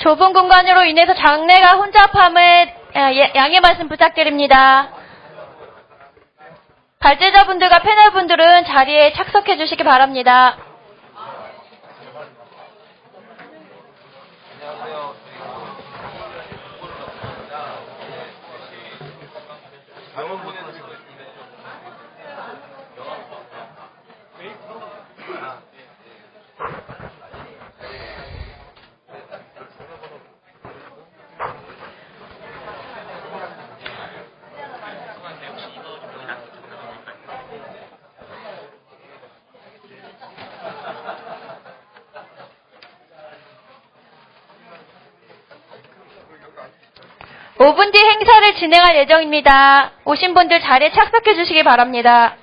좁은 공간으로 인해서 장내가 혼잡함을 양해 말씀 부탁드립니다. 발제자분들과 패널분들은 자리에 착석해 주시기 바랍니다. (5분) 5분 뒤 행사를 진행할 예정입니다. 오신 분들 자리에 착석해 주시기 바랍니다.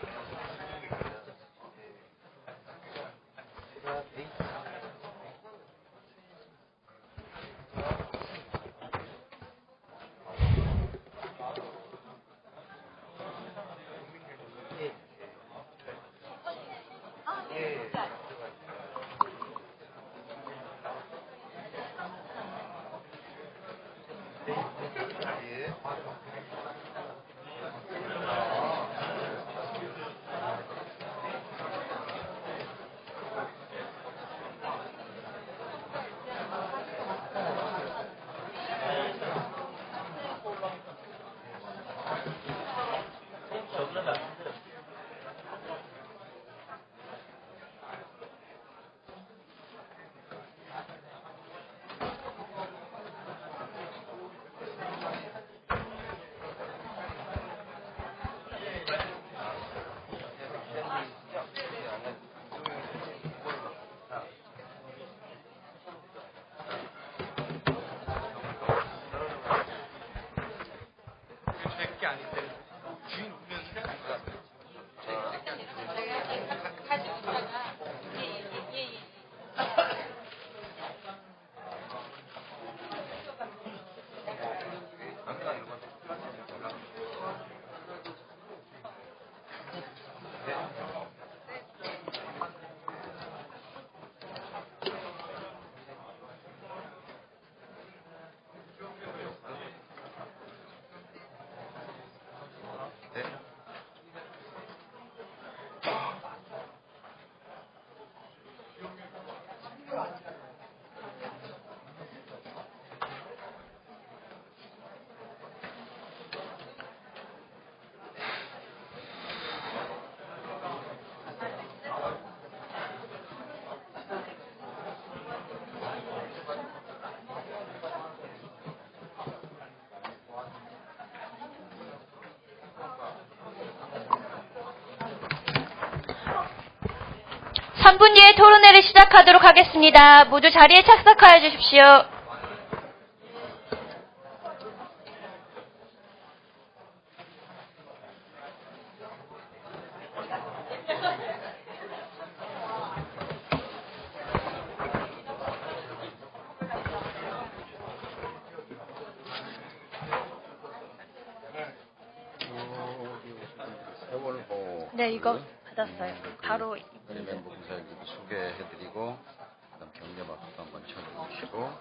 (3분) 뒤에 토론회를 시작하도록 하겠습니다. 모두 자리에 착석하여 주십시오. 네, 이거 받았어요. 바로 멤버 공사기도 소개해드리고 그다음 격려 박수도 한번 쳐주시고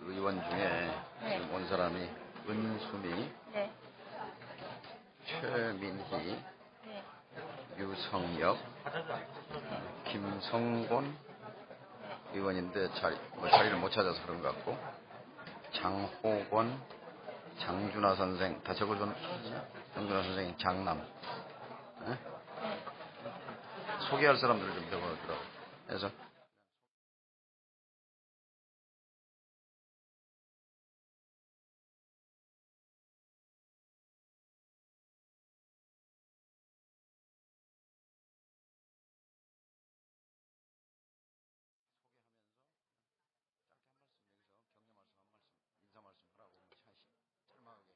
의원 중에 지금 온 사람이 은수미, 네. 최민희, 네. 유성혁, 김성곤 의원인데 자리를 못 찾아서 그런 것 같고 장호건, 장준하 선생 다 적어줬나? 장준하 선생님 장남. 네? 소개할 사람들을 좀 적어놓더라고. 그래서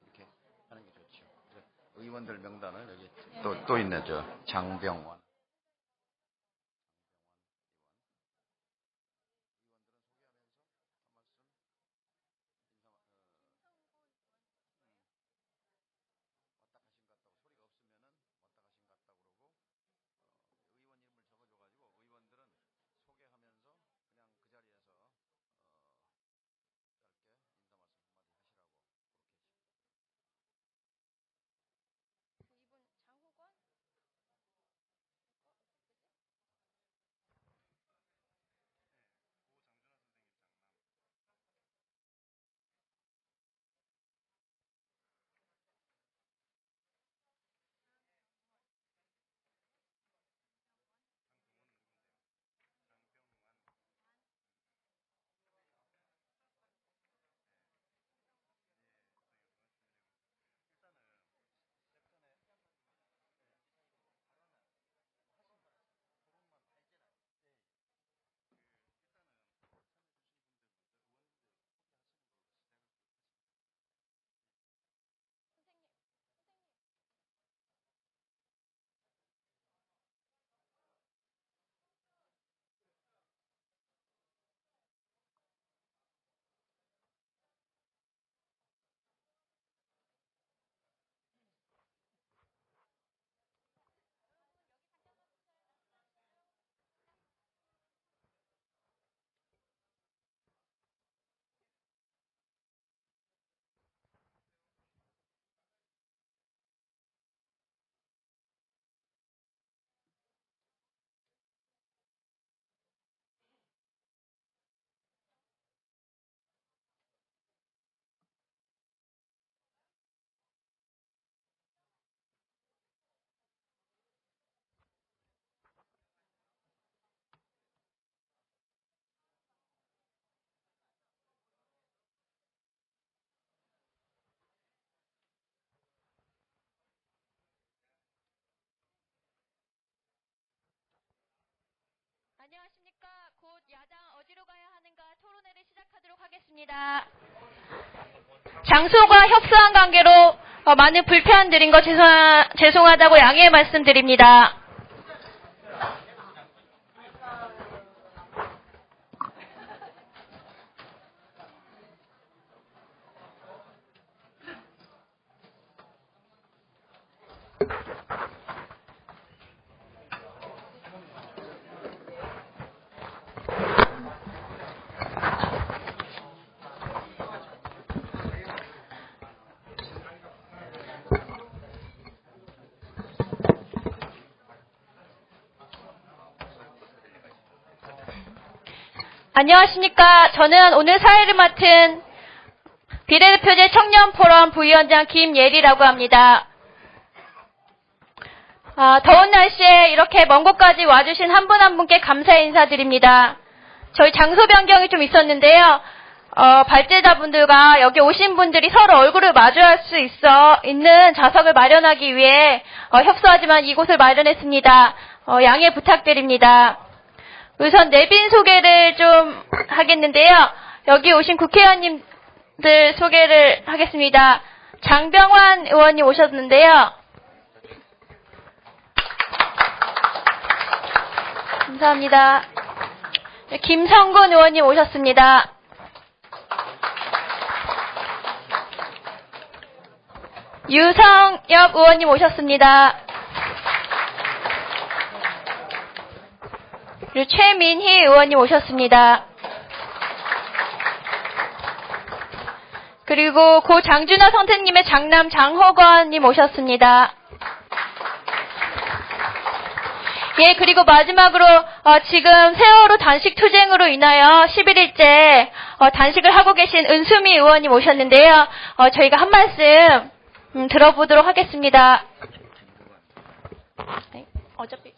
이렇게 하는 게 좋죠. 의원들 명단을 여기 또 있네. 저 장병원. 안녕하십니까. 곧 야당 어디로 가야 하는가 토론회를 시작하도록 하겠습니다. 장소가 협소한 관계로 많은 불편 드린 거 죄송하다고 양해 말씀드립니다. 안녕하십니까. 저는 오늘 사회를 맡은 비례대표제 청년포럼 부위원장 김예리라고 합니다. 더운 날씨에 이렇게 먼 곳까지 와주신 한 분 한 분께 감사의 인사드립니다. 저희 장소 변경이 좀 있었는데요. 발제자분들과 여기 오신 분들이 서로 얼굴을 마주할 수 있는 좌석을 마련하기 위해 협소하지만 이곳을 마련했습니다. 양해 부탁드립니다. 우선 내빈 소개를 좀 하겠는데요. 여기 오신 국회의원님들 소개를 하겠습니다. 장병환 의원님 오셨는데요. 감사합니다. 김성근 의원님 오셨습니다. 유성엽 의원님 오셨습니다. 그리고 최민희 의원님 오셨습니다. 그리고 고 장준하 선생님의 장남 장호건님 오셨습니다. 예, 그리고 마지막으로 지금 세월호 단식 투쟁으로 인하여 11일째 단식을 하고 계신 은수미 의원님 오셨는데요. 저희가 한 말씀 들어보도록 하겠습니다. 네, 어차피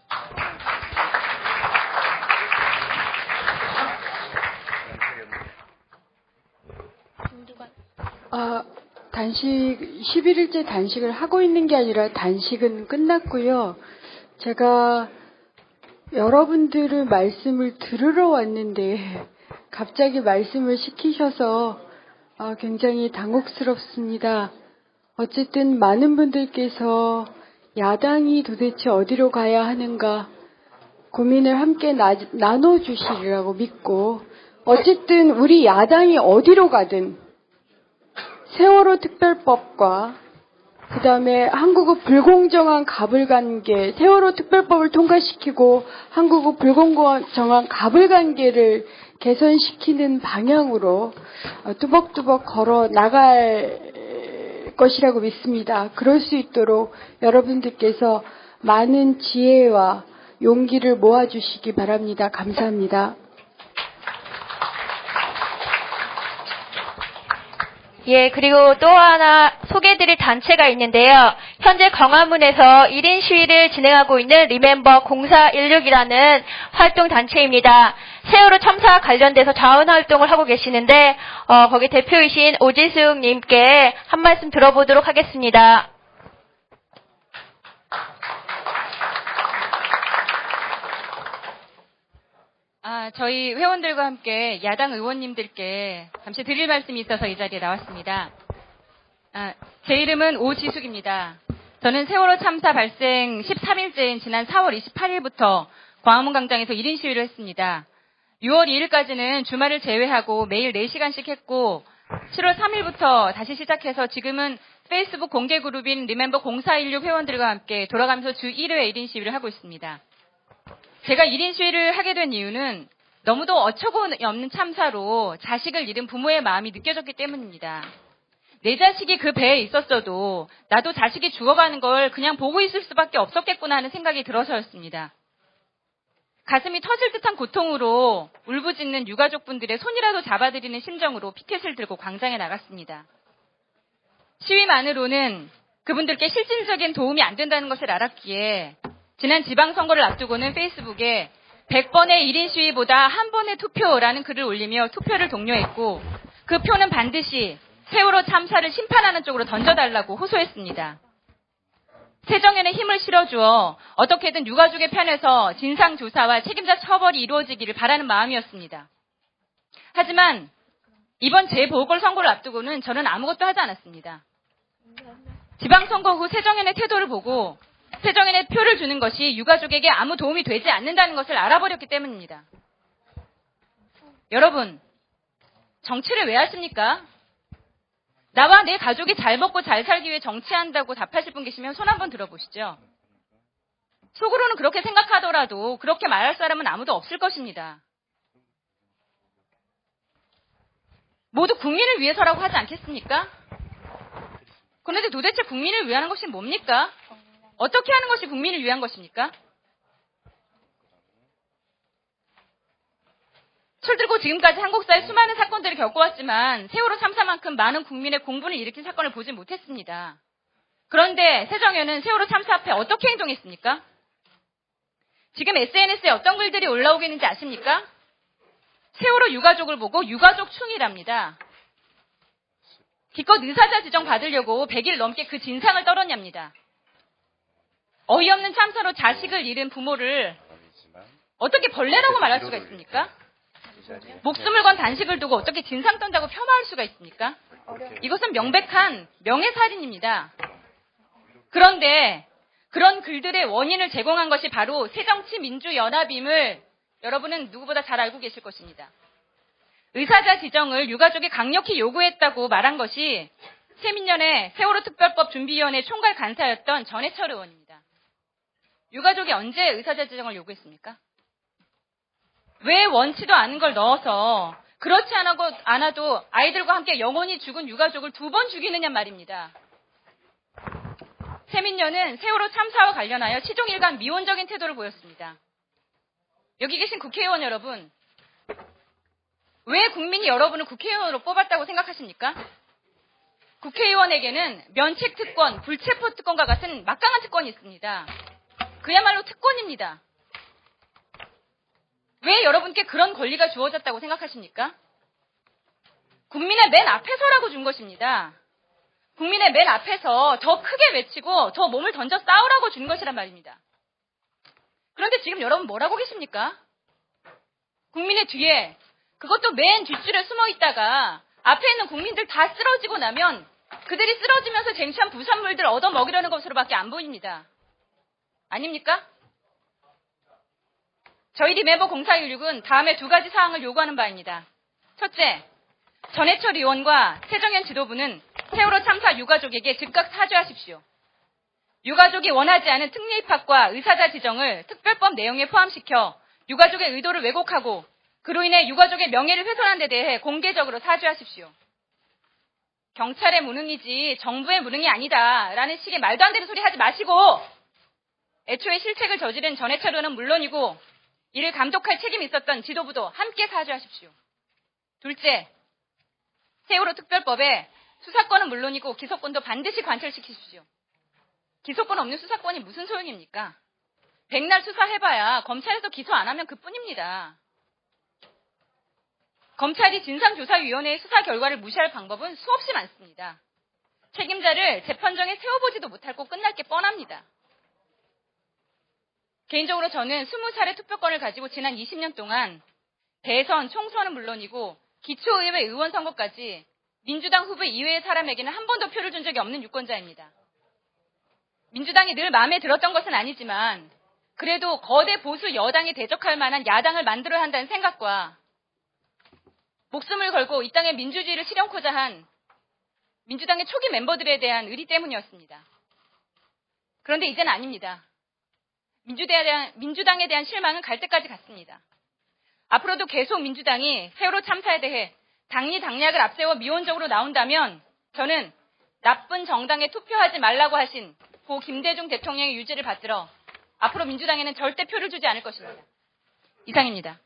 단식, 11일째 단식을 하고 있는 게 아니라 단식은 끝났고요. 제가 여러분들의 말씀을 들으러 왔는데 갑자기 말씀을 시키셔서 굉장히 당혹스럽습니다. 어쨌든 많은 분들께서 야당이 도대체 어디로 가야 하는가 고민을 함께 나눠주시리라고 믿고 어쨌든 우리 야당이 어디로 가든 세월호 특별법과 그 다음에 한국의 불공정한 가불관계, 세월호 특별법을 통과시키고 한국의 불공정한 가불관계를 개선시키는 방향으로 뚜벅뚜벅 걸어 나갈 것이라고 믿습니다. 그럴 수 있도록 여러분들께서 많은 지혜와 용기를 모아주시기 바랍니다. 감사합니다. 예, 그리고 또 하나 소개해드릴 단체가 있는데요. 현재 광화문에서 1인 시위를 진행하고 있는 리멤버 0416이라는 활동단체입니다. 세월호 참사 관련돼서 자원활동을 하고 계시는데 거기 대표이신 오지숙님께 한 말씀 들어보도록 하겠습니다. 저희 회원들과 함께 야당 의원님들께 잠시 드릴 말씀이 있어서 이 자리에 나왔습니다. 제 이름은 오지숙입니다. 저는 세월호 참사 발생 13일째인 지난 4월 28일부터 광화문 광장에서 1인 시위를 했습니다. 6월 2일까지는 주말을 제외하고 매일 4시간씩 했고 7월 3일부터 다시 시작해서 지금은 페이스북 공개 그룹인 리멤버 0416 회원들과 함께 돌아가면서 주 1회 1인 시위를 하고 있습니다. 제가 1인 시위를 하게 된 이유는 너무도 어처구니없는 참사로 자식을 잃은 부모의 마음이 느껴졌기 때문입니다. 내 자식이 그 배에 있었어도 나도 자식이 죽어가는 걸 그냥 보고 있을 수밖에 없었겠구나 하는 생각이 들어서였습니다. 가슴이 터질 듯한 고통으로 울부짖는 유가족분들의 손이라도 잡아드리는 심정으로 피켓을 들고 광장에 나갔습니다. 시위만으로는 그분들께 실질적인 도움이 안 된다는 것을 알았기에 지난 지방선거를 앞두고는 페이스북에 100번의 1인 시위보다 한 번의 투표라는 글을 올리며 투표를 독려했고 그 표는 반드시 세월호 참사를 심판하는 쪽으로 던져달라고 호소했습니다. 새정연에 힘을 실어주어 어떻게든 유가족의 편에서 진상조사와 책임자 처벌이 이루어지기를 바라는 마음이었습니다. 하지만 이번 재보궐선거를 앞두고는 저는 아무것도 하지 않았습니다. 지방선거 후 새정연의 태도를 보고 새정연의 표를 주는 것이 유가족에게 아무 도움이 되지 않는다는 것을 알아버렸기 때문입니다. 여러분, 정치를 왜 하십니까? 나와 내 가족이 잘 먹고 잘 살기 위해 정치한다고 답하실 분 계시면 손 한번 들어보시죠. 속으로는 그렇게 생각하더라도 그렇게 말할 사람은 아무도 없을 것입니다. 모두 국민을 위해서라고 하지 않겠습니까? 그런데 도대체 국민을 위하는 것이 뭡니까? 어떻게 하는 것이 국민을 위한 것입니까? 철들고 지금까지 한국사의 수많은 사건들을 겪어왔지만 세월호 참사만큼 많은 국민의 공분을 일으킨 사건을 보지 못했습니다. 그런데 새정연은 세월호 참사 앞에 어떻게 행동했습니까? 지금 SNS에 어떤 글들이 올라오고 있는지 아십니까? 세월호 유가족을 보고 유가족충이랍니다. 기껏 의사자 지정 받으려고 100일 넘게 그 진상을 떨었냐입니다. 어이없는 참사로 자식을 잃은 부모를 어떻게 벌레라고 말할 수가 있습니까? 목숨을 건 단식을 두고 어떻게 진상 떤다고 폄하할 수가 있습니까? 이것은 명백한 명예살인입니다. 그런데 그런 글들의 원인을 제공한 것이 바로 새정치민주연합임을 여러분은 누구보다 잘 알고 계실 것입니다. 의사자 지정을 유가족이 강력히 요구했다고 말한 것이 새민년의 세월호 특별법 준비위원회 총괄 간사였던 전해철 의원입니다. 유가족이 언제 의사자 지정을 요구했습니까? 왜 원치도 않은 걸 넣어서 그렇지 않아도 아이들과 함께 영원히 죽은 유가족을 2번 죽이느냐 말입니다. 새민년은 세월호 참사와 관련하여 시종일관 미온적인 태도를 보였습니다. 여기 계신 국회의원 여러분, 왜 국민이 여러분을 국회의원으로 뽑았다고 생각하십니까? 국회의원에게는 면책특권, 불체포특권과 같은 막강한 특권이 있습니다. 그야말로 특권입니다. 왜 여러분께 그런 권리가 주어졌다고 생각하십니까? 국민의 맨 앞에서라고 준 것입니다. 국민의 맨 앞에서 더 크게 외치고 더 몸을 던져 싸우라고 준 것이란 말입니다. 그런데 지금 여러분 뭐라고 계십니까? 국민의 뒤에, 그것도 맨 뒷줄에 숨어 있다가 앞에 있는 국민들 다 쓰러지고 나면 그들이 쓰러지면서 쟁취한 부산물들 얻어먹으려는 것으로밖에 안 보입니다. 아닙니까? 저희 리멤버 0416은 다음에 2가지 사항을 요구하는 바입니다. 첫째, 전해철 의원과 새정연 지도부는 세월호 참사 유가족에게 즉각 사죄하십시오. 유가족이 원하지 않은 특례 입학과 의사자 지정을 특별법 내용에 포함시켜 유가족의 의도를 왜곡하고 그로 인해 유가족의 명예를 훼손한 데 대해 공개적으로 사죄하십시오. 경찰의 무능이지 정부의 무능이 아니다라는 식의 말도 안 되는 소리 하지 마시고 애초에 실책을 저지른 전해철 의원은 물론이고 이를 감독할 책임이 있었던 지도부도 함께 사죄하십시오. 둘째, 세월호 특별법에 수사권은 물론이고 기소권도 반드시 관철시키십시오. 기소권 없는 수사권이 무슨 소용입니까? 백날 수사해봐야 검찰에서 기소 안 하면 그뿐입니다. 검찰이 진상조사위원회의 수사 결과를 무시할 방법은 수없이 많습니다. 책임자를 재판정에 세워보지도 못하고 끝날 게 뻔합니다. 개인적으로 저는 20차례 투표권을 가지고 지난 20년 동안 대선, 총선은 물론이고 기초의회 의원 선거까지 민주당 후보 이외의 사람에게는 한 번도 표를 준 적이 없는 유권자입니다. 민주당이 늘 마음에 들었던 것은 아니지만 그래도 거대 보수 여당에 대적할 만한 야당을 만들어야 한다는 생각과 목숨을 걸고 이 땅의 민주주의를 실현코자 한 민주당의 초기 멤버들에 대한 의리 때문이었습니다. 그런데 이제는 아닙니다. 민주당에 대한 실망은 갈 때까지 갔습니다. 앞으로도 계속 민주당이 세월호 참사에 대해 당리당략을 앞세워 미온적으로 나온다면 저는 나쁜 정당에 투표하지 말라고 하신 고 김대중 대통령의 유지를 받들어 앞으로 민주당에는 절대 표를 주지 않을 것입니다. 이상입니다.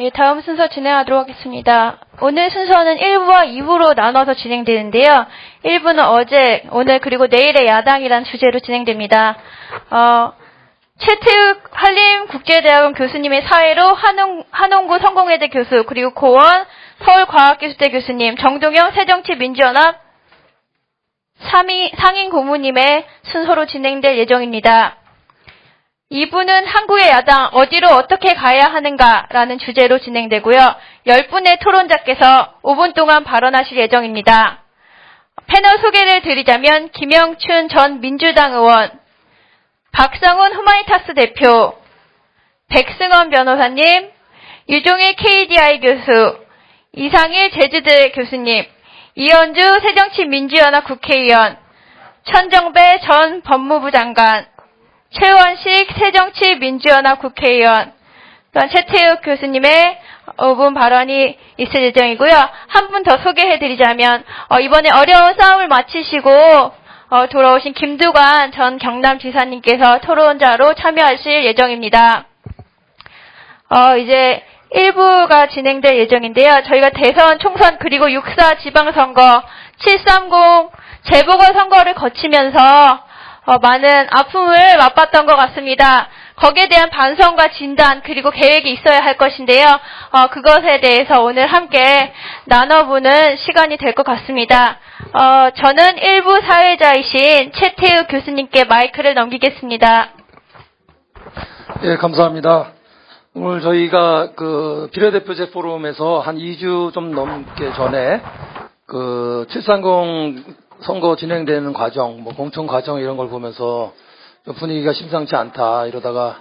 예, 다음 순서 진행하도록 하겠습니다. 오늘 순서는 1부와 2부로 나눠서 진행되는데요. 1부는 어제, 오늘 그리고 내일의 야당이란 주제로 진행됩니다. 최태욱 한림국제대학원 교수님의 사회로 한홍구 성공회대 교수, 그리고 고원 서울과학기술대 교수님, 정동영 새정치민주연합 상임 고문님의 순서로 진행될 예정입니다. 2부는 한국의 야당 어디로 어떻게 가야 하는가라는 주제로 진행되고요. 10분의 토론자께서 5분 동안 발언하실 예정입니다. 패널 소개를 드리자면 김영춘 전 민주당 의원, 박성훈 후마니타스 대표, 백승원 변호사님, 유종일 KDI 교수, 이상일 제주대 교수님, 이현주 새정치민주연합 국회의원, 천정배 전 법무부 장관, 최원식 새정치민주연합 국회의원, 또한 최태욱 교수님의 5분 발언이 있을 예정이고요. 한 분 더 소개해드리자면 이번에 어려운 싸움을 마치시고 돌아오신 김두관 전 경남지사님께서 토론자로 참여하실 예정입니다. 이제 1부가 진행될 예정인데요. 저희가 대선, 총선, 그리고 6.4 지방선거, 7.30 재보궐선거를 거치면서 많은 아픔을 맛봤던 것 같습니다. 거기에 대한 반성과 진단, 그리고 계획이 있어야 할 것인데요. 그것에 대해서 오늘 함께 나눠보는 시간이 될 것 같습니다. 저는 1부 사회자이신 최태욱 교수님께 마이크를 넘기겠습니다. 예, 감사합니다. 오늘 저희가 비례대표제 포럼에서 한 2주 좀 넘게 전에 730 선거 진행되는 과정, 공천 과정 이런 걸 보면서 분위기가 심상치 않다, 이러다가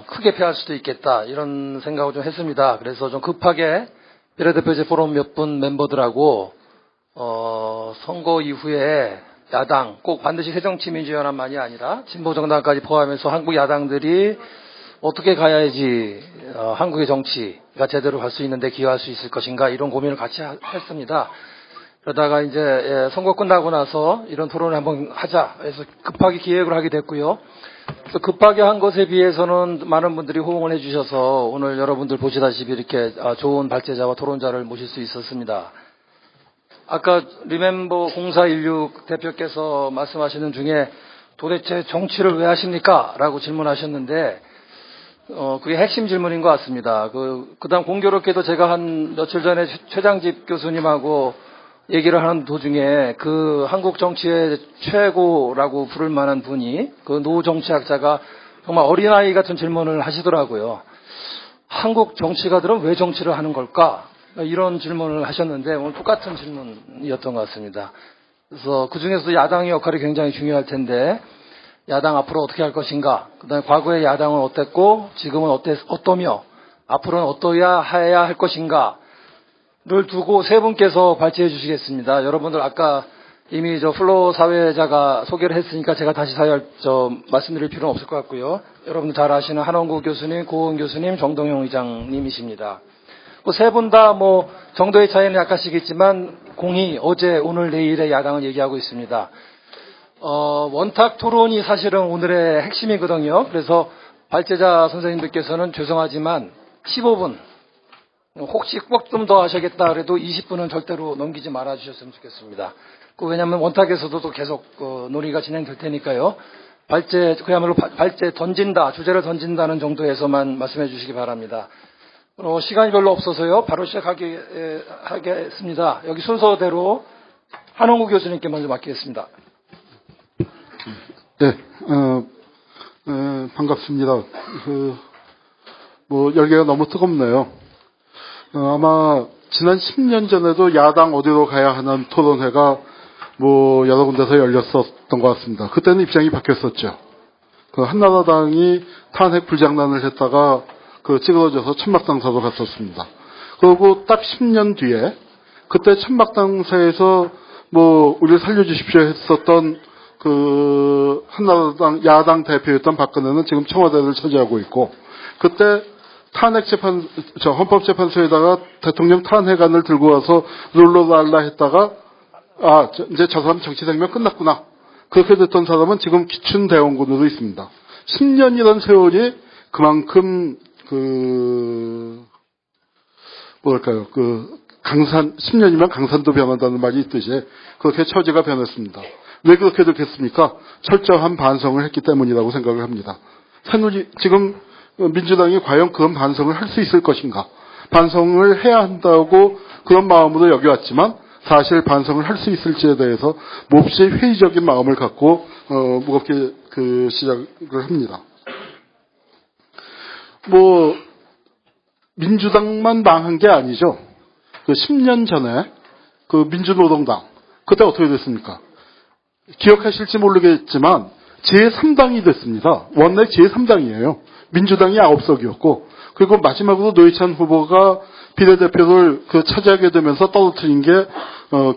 크게 패할 수도 있겠다, 이런 생각을 좀 했습니다. 그래서 좀 급하게 비례대표제 포럼 몇 분 멤버들하고 선거 이후에 야당, 꼭 반드시 새정치민주연합만이 아니라 진보정당까지 포함해서 한국 야당들이 어떻게 가야지 한국의 정치가 제대로 갈 수 있는데 기여할 수 있을 것인가, 이런 고민을 같이 했습니다. 그러다가 이제 선거 끝나고 나서 이런 토론을 한번 하자 해서 급하게 기획을 하게 됐고요. 그래서 급하게 한 것에 비해서는 많은 분들이 호응을 해주셔서 오늘 여러분들 보시다시피 이렇게 좋은 발제자와 토론자를 모실 수 있었습니다. 아까 리멤버 0416 대표께서 말씀하시는 중에 도대체 정치를 왜 하십니까? 라고 질문하셨는데 그게 핵심 질문인 것 같습니다. 그다음 공교롭게도 제가 한 며칠 전에 최장집 교수님하고 얘기를 하는 도중에 한국 정치의 최고라고 부를 만한 분이 노 정치학자가 정말 어린아이 같은 질문을 하시더라고요. 한국 정치가들은 왜 정치를 하는 걸까? 이런 질문을 하셨는데 오늘 똑같은 질문이었던 것 같습니다. 그래서 그중에서도 야당의 역할이 굉장히 중요할 텐데 야당 앞으로 어떻게 할 것인가, 그다음에 과거의 야당은 어땠고 지금은 어떠며 앞으로는 어떠해야 할 것인가 를 두고 세 분께서 발제해 주시겠습니다. 여러분들 아까 이미 플로어 사회자가 소개를 했으니까 제가 다시 말씀드릴 필요는 없을 것 같고요. 여러분들 잘 아시는 한홍구 교수님, 고은 교수님, 정동영 의장님이십니다. 세 분 다 정도의 차이는 약간씩 있지만 공히 어제, 오늘, 내일의 야당을 얘기하고 있습니다. 원탁 토론이 사실은 오늘의 핵심이거든요. 그래서 발제자 선생님들께서는 죄송하지만 15분, 혹시 꼭 좀 더 하셔야겠다 그래도 20분은 절대로 넘기지 말아 주셨으면 좋겠습니다. 왜냐하면 원탁에서도 또 계속 논의가 진행될 테니까요. 그야말로 발제 주제를 던진다는 정도에서만 말씀해 주시기 바랍니다. 시간이 별로 없어서요. 바로 시작하겠습니다. 여기 순서대로 한홍구 교수님께 먼저 맡기겠습니다. 네, 반갑습니다. 열기가 너무 뜨겁네요. 아마 지난 10년 전에도 야당 어디로 가야 하는 토론회가 여러 군데서 열렸었던 것 같습니다. 그때는 입장이 바뀌었었죠. 한나라당이 탄핵 불장난을 했다가 찌그러져서 천막당사로 갔었습니다. 그리고 딱 10년 뒤에 그때 천막당사에서 우리를 살려주십시오 했었던 한나라당 야당 대표였던 박근혜는 지금 청와대를 차지하고 있고, 그때 헌법재판소에다가 대통령 탄핵안을 들고 와서 룰러랄라 했다가 이제 저 사람 정치 생명 끝났구나, 그렇게 됐던 사람은 지금 기춘대원군으로 있습니다. 10년이란 세월이 그만큼 강산 10년이면 강산도 변한다는 말이 있듯이 그렇게 처지가 변했습니다. 왜 그렇게 됐겠습니까? 철저한 반성을 했기 때문이라고 생각을 합니다. 지금 민주당이 과연 그런 반성을 할 수 있을 것인가? 반성을 해야 한다고 그런 마음으로 여겨왔지만 사실 반성을 할 수 있을지에 대해서 몹시 회의적인 마음을 갖고 무겁게 시작을 합니다. 민주당만 망한 게 아니죠. 10년 전에 민주노동당 그때 어떻게 됐습니까? 기억하실지 모르겠지만 제3당이 됐습니다. 원내 제3당이에요. 민주당이 9석이었고 그리고 마지막으로 노회찬 후보가 비례대표를 차지하게 되면서 떨어뜨린 게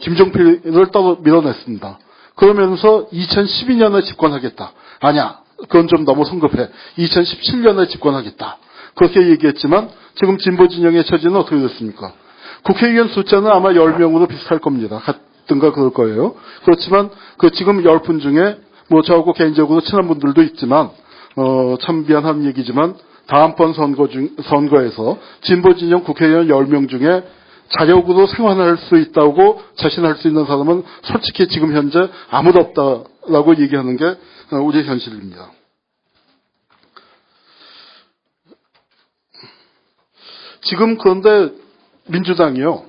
김종필을 밀어냈습니다. 그러면서 2012년에 집권하겠다. 아니야. 그건 좀 너무 성급해. 2017년에 집권하겠다. 그렇게 얘기했지만 지금 진보 진영의 처지는 어떻게 됐습니까? 국회의원 숫자는 아마 10명으로 비슷할 겁니다. 같든가 그럴 거예요. 그렇지만 지금 10분 중에 저하고 개인적으로 친한 분들도 있지만 참 미안한 얘기지만 다음번 선거에서 진보 진영 국회의원 10명 중에 자력으로 생활할 수 있다고 자신할 수 있는 사람은 솔직히 지금 현재 아무도 없다라고 얘기하는 게 우리 현실입니다. 지금 그런데 민주당이요.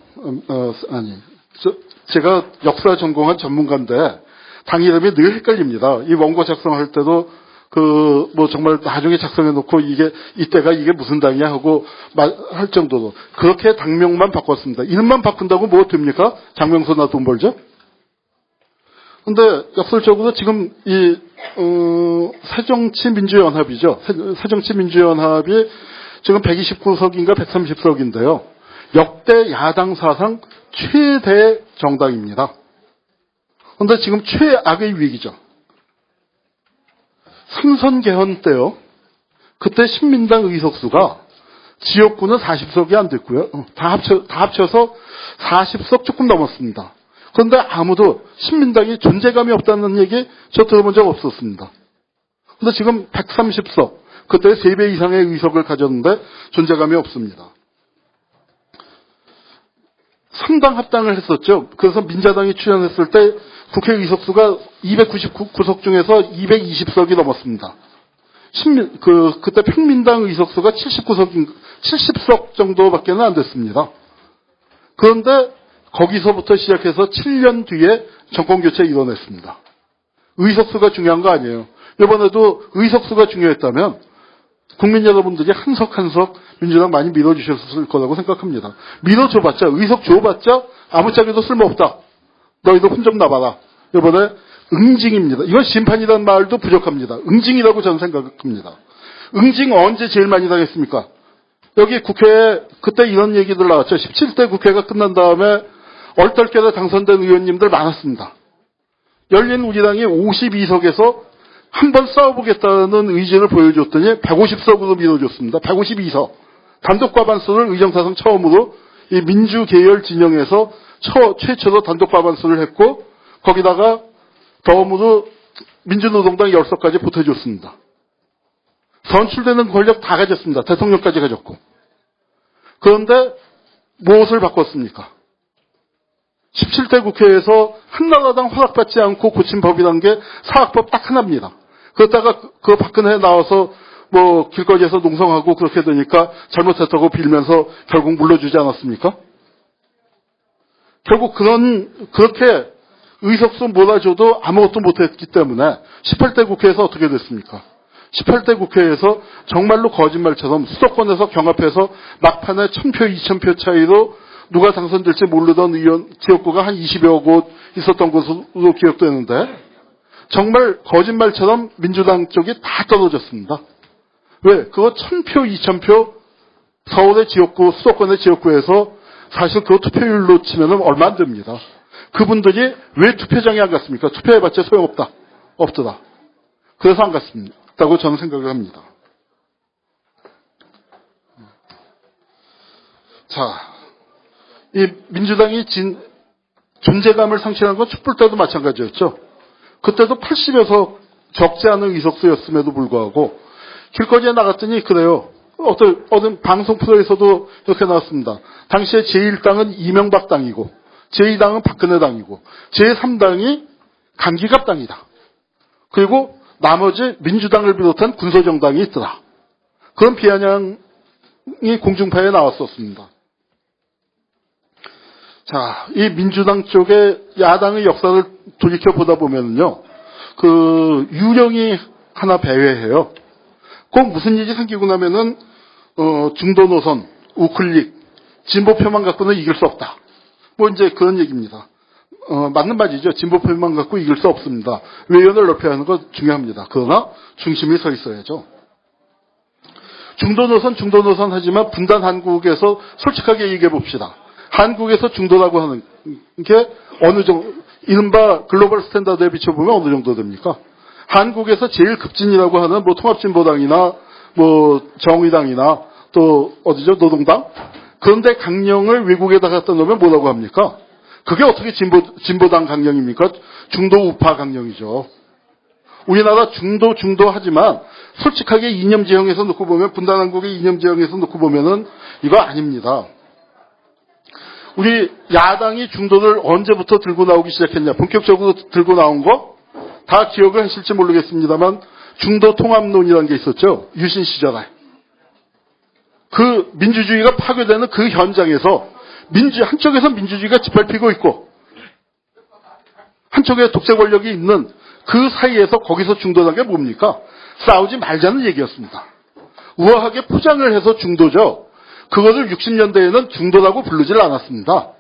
제가 역사 전공한 전문가인데 당 이름이 늘 헷갈립니다. 이 원고 작성할 때도 정말 나중에 작성해놓고 이때가 무슨 당이야 하고 할 정도로 그렇게 당명만 바꿨습니다. 이름만 바꾼다고 뭐 됩니까? 장명소나 돈 벌죠? 근데 역설적으로 지금 새정치민주연합이죠. 새정치민주연합이 지금 129석인가 130석인데요. 역대 야당 사상 최대 정당입니다. 그런데 지금 최악의 위기죠. 삼선 개헌 때요. 그때 신민당 의석수가 지역구는 40석이 안 됐고요. 다 합쳐서 40석 조금 넘었습니다. 그런데 아무도 신민당이 존재감이 없다는 얘기 저 들어본 적 없었습니다. 그런데 지금 130석, 그때 3배 이상의 의석을 가졌는데 존재감이 없습니다. 3당 합당을 했었죠. 그래서 민자당이 출연했을 때 국회 의석수가 299석 중에서 220석이 넘었습니다. 그때 평민당 의석수가 70석 정도밖에 안 됐습니다. 그런데 거기서부터 시작해서 7년 뒤에 정권교체 이뤄냈습니다. 의석수가 중요한 거 아니에요. 이번에도 의석수가 중요했다면 국민 여러분들이 한 석 한 석 민주당 많이 밀어주셨을 거라고 생각합니다. 밀어줘봤자, 의석 줘봤자 아무짝에도 쓸모없다. 너희도 혼 좀 나봐라. 이번에 응징입니다. 이건 심판이라는 말도 부족합니다. 응징이라고 저는 생각합니다. 응징 언제 제일 많이 당했습니까? 여기 국회에 그때 이런 얘기들 나왔죠. 17대 국회가 끝난 다음에 얼떨결에 당선된 의원님들 많았습니다. 열린 우리당이 52석에서 한번 싸워보겠다는 의지를 보여줬더니 150석으로 밀어줬습니다. 152석. 단독 과반수를 의정사상 처음으로 이 민주계열 진영에서 최초로 단독 과반수를 했고 거기다가 덤으로 민주노동당 10석까지 보태줬습니다. 선출되는 권력 다 가졌습니다. 대통령까지 가졌고. 그런데 무엇을 바꿨습니까? 17대 국회에서 한나라당 허락받지 않고 고친 법이란 게 사학법 딱 하나입니다. 그러다가 그 박근혜 나와서 길거리에서 농성하고 그렇게 되니까 잘못했다고 빌면서 결국 물러주지 않았습니까? 결국 그렇게 의석수 몰아줘도 아무것도 못했기 때문에 18대 국회에서 어떻게 됐습니까? 18대 국회에서 정말로 거짓말처럼 수도권에서 경합해서 막판에 1000표, 2000표 차이로 누가 당선될지 모르던 의원 지역구가 한 20여 곳 있었던 것으로 기억되는데 정말 거짓말처럼 민주당 쪽이 다 떨어졌습니다. 왜? 그거 1000표, 2000표 서울의 지역구, 수도권의 지역구에서 사실 그 투표율로 치면 얼마 안 됩니다. 그분들이 왜 투표장에 안 갔습니까? 투표해봤자 소용없다. 없더라. 그래서 안 갔다고 저는 생각을 합니다. 자, 이 민주당이 존재감을 상실한 건 촛불 때도 마찬가지였죠. 그때도 80여석 적지 않은 의석수였음에도 불구하고 길거리에 나갔더니 그래요. 어떤 방송 프로에서도 이렇게 나왔습니다. 당시에 제1당은 이명박 당이고, 제2당은 박근혜 당이고, 제3당이 강기갑 당이다. 그리고 나머지 민주당을 비롯한 군소정당이 있더라. 그런 비아냥이 공중파에 나왔었습니다. 자, 이 민주당 쪽의 야당의 역사를 돌이켜 보다 보면요, 그 유령이 하나 배회해요. 꼭 무슨 일이 생기고 나면은 중도 노선, 우클릭, 진보표만 갖고는 이길 수 없다. 뭐 이제 그런 얘기입니다. 맞는 말이죠. 진보표만 갖고 이길 수 없습니다. 외연을 넓혀야 하는 거 중요합니다. 그러나 중심이 서 있어야죠. 중도 노선 하지만 분단 한국에서 솔직하게 얘기해 봅시다. 한국에서 중도라고 하는 게 어느 정도, 이른바 글로벌 스탠다드에 비춰보면 어느 정도 됩니까? 한국에서 제일 급진이라고 하는 뭐 통합진보당이나 뭐 정의당이나 또 어디죠? 노동당? 그런데 강령을 외국에다 갖다 놓으면 뭐라고 합니까? 그게 어떻게 진보당 강령입니까? 중도 우파 강령이죠. 우리나라 중도 하지만 솔직하게 이념 지형에서 놓고 보면, 분단한국의 이념 지형에서 놓고 보면은 이거 아닙니다. 우리 야당이 중도를 언제부터 들고 나오기 시작했냐? 본격적으로 들고 나온 거 다 기억을 하실지 모르겠습니다만 중도 통합론이라는 게 있었죠. 유신 시절에. 그 민주주의가 파괴되는 그 현장에서 한쪽에서 민주주의가 짓밟히고 있고 한쪽에 독재 권력이 있는 그 사이에서 거기서 중도라는 게 뭡니까? 싸우지 말자는 얘기였습니다. 우아하게 포장을 해서 중도죠. 그것을 60년대에는 중도라고 부르질 않았습니다.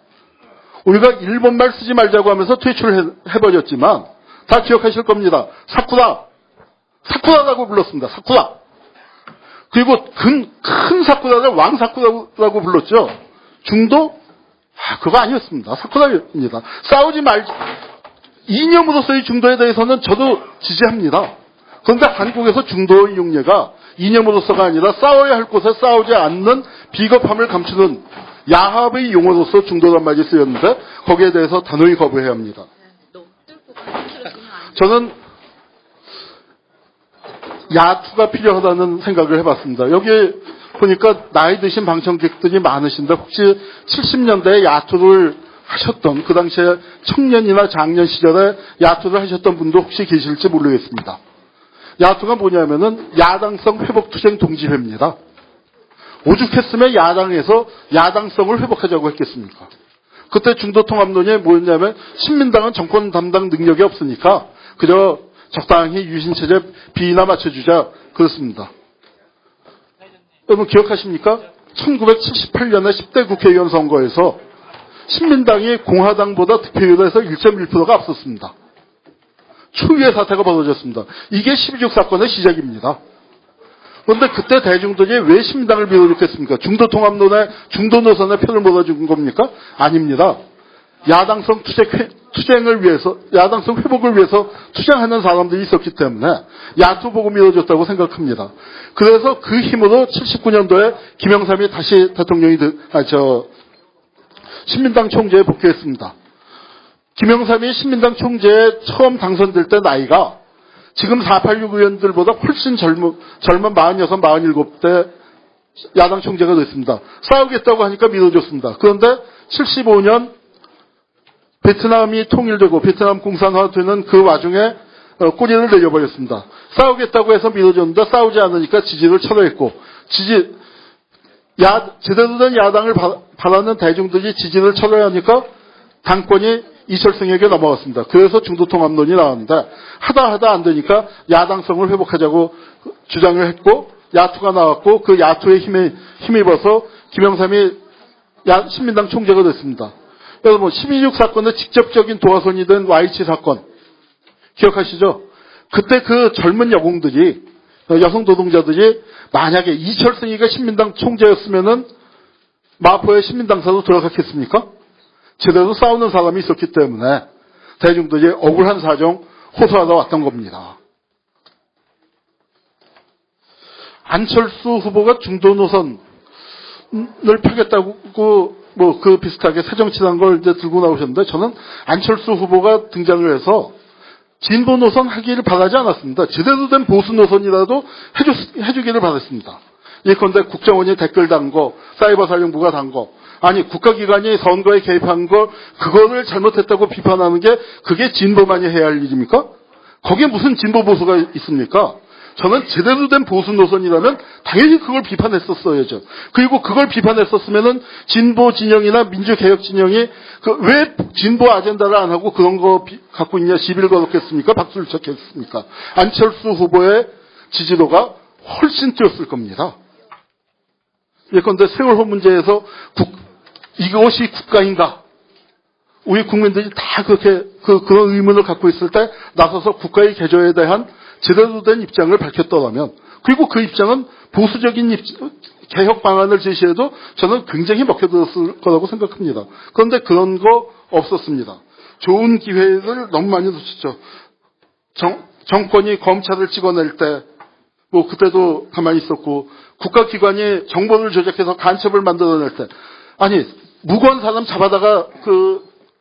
우리가 일본말 쓰지 말자고 하면서 퇴출을 해버렸지만 다 기억하실 겁니다. 사쿠라라고 불렀습니다. 사쿠라. 그리고 큰 사쿠라를 왕사쿠라라고 불렀죠. 중도? 그거 아니었습니다. 사쿠라입니다. 싸우지 말자. 이념으로서의 중도에 대해서는 저도 지지합니다. 그런데 한국에서 중도의 용례가 이념으로서가 아니라 싸워야 할 곳에 싸우지 않는 비겁함을 감추는 야합의 용어로서 중도란 말이 쓰였는데 거기에 대해서 단호히 거부해야 합니다. 저는 야투가 필요하다는 생각을 해봤습니다. 여기 보니까 나이 드신 방청객들이 많으신데 혹시 70년대에 야투를 하셨던, 그 당시에 청년이나 장년 시절에 야투를 하셨던 분도 혹시 계실지 모르겠습니다. 야투가 뭐냐면은 야당성 회복투쟁 동지회입니다. 오죽했으면 야당에서 야당성을 회복하자고 했겠습니까? 그때 중도통합론이 뭐였냐면 신민당은 정권 담당 능력이 없으니까 그저 적당히 유신체제 비나 맞춰주자 그렇습니다. 여러분 기억하십니까? 1978년에 10대 국회의원 선거에서 신민당이 공화당보다 득표율에서 1.1%가 앞섰습니다. 초유의 사태가 벌어졌습니다. 이게 12.6 사건의 시작입니다. 그런데 그때 대중들이 왜 신민당을 밀어줬겠습니까? 중도통합론에 중도 노선에 표를 몰아준 겁니까? 아닙니다. 야당성 투쟁을 위해서, 야당성 회복을 위해서 투쟁하는 사람들이 있었기 때문에 야투 보고 밀어줬다고 생각합니다. 그래서 그 힘으로 79년도에 김영삼이 다시 대통령이 신민당 총재에 복귀했습니다. 김영삼이 신민당 총재에 처음 당선될 때 나이가 지금 486 의원들보다 훨씬 젊은 46, 47대 야당 총재가 됐습니다. 싸우겠다고 하니까 밀어줬습니다. 그런데 75년 베트남이 통일되고 베트남 공산화되는 그 와중에 꼬리를 내려버렸습니다. 싸우겠다고 해서 밀어줬는데 싸우지 않으니까 지지를 철회했고 제대로 된 야당을 바라는 대중들이 지지를 철회하니까 당권이 이철승에게 넘어갔습니다. 그래서 중도통합론이 나왔는데 하다 안 되니까 야당성을 회복하자고 주장을 했고 야투가 나왔고 그 야투에 힘입어서 김영삼이 신민당 총재가 됐습니다. 여러분 12.6 사건의 직접적인 도화선이 된 YH 사건 기억하시죠? 그때 그 젊은 여성 노동자들이 만약에 이철승이가 신민당 총재였으면은 마포의 신민당사로 돌아갔겠습니까? 제대로 싸우는 사람이 있었기 때문에 대중들이 억울한 사정 호소하다 왔던 겁니다. 안철수 후보가 중도 노선을 펴겠다고 그 비슷하게 새정치란 걸 이제 들고 나오셨는데 저는 안철수 후보가 등장을 해서 진보 노선 하기를 바라지 않았습니다. 제대로 된 보수 노선이라도 해주기를 바랐습니다. 예컨대 국정원이 댓글 단 거, 사이버 사령부가 단 거, 아니 국가기관이 선거에 개입한 거, 그거를 잘못했다고 비판하는 게 그게 진보만이 해야 할 일입니까? 거기에 무슨 진보 보수가 있습니까? 저는 제대로 된 보수 노선이라면 당연히 그걸 비판했었어야죠. 그리고 그걸 비판했었으면은 진보 진영이나 민주개혁 진영이 왜 진보 아젠다를 안 하고 그런 거 갖고 있냐 시비를 걸었겠습니까? 박수를 쳤겠습니까? 안철수 후보의 지지도가 훨씬 뛰었을 겁니다. 예컨대 세월호 문제에서 이것이 국가인가? 우리 국민들이 다 그렇게 그런 의문을 갖고 있을 때 나서서 국가의 개조에 대한 제대로 된 입장을 밝혔더라면, 그리고 그 입장은 보수적인 개혁 방안을 제시해도 저는 굉장히 먹혀들었을 거라고 생각합니다. 그런데 그런 거 없었습니다. 좋은 기회를 너무 많이 놓쳤죠. 정권이 검찰을 찍어낼 때, 뭐 그때도 가만히 있었고, 국가기관이 정보를 조작해서 간첩을 만들어낼 때, 아니 무고한 사람 잡아다가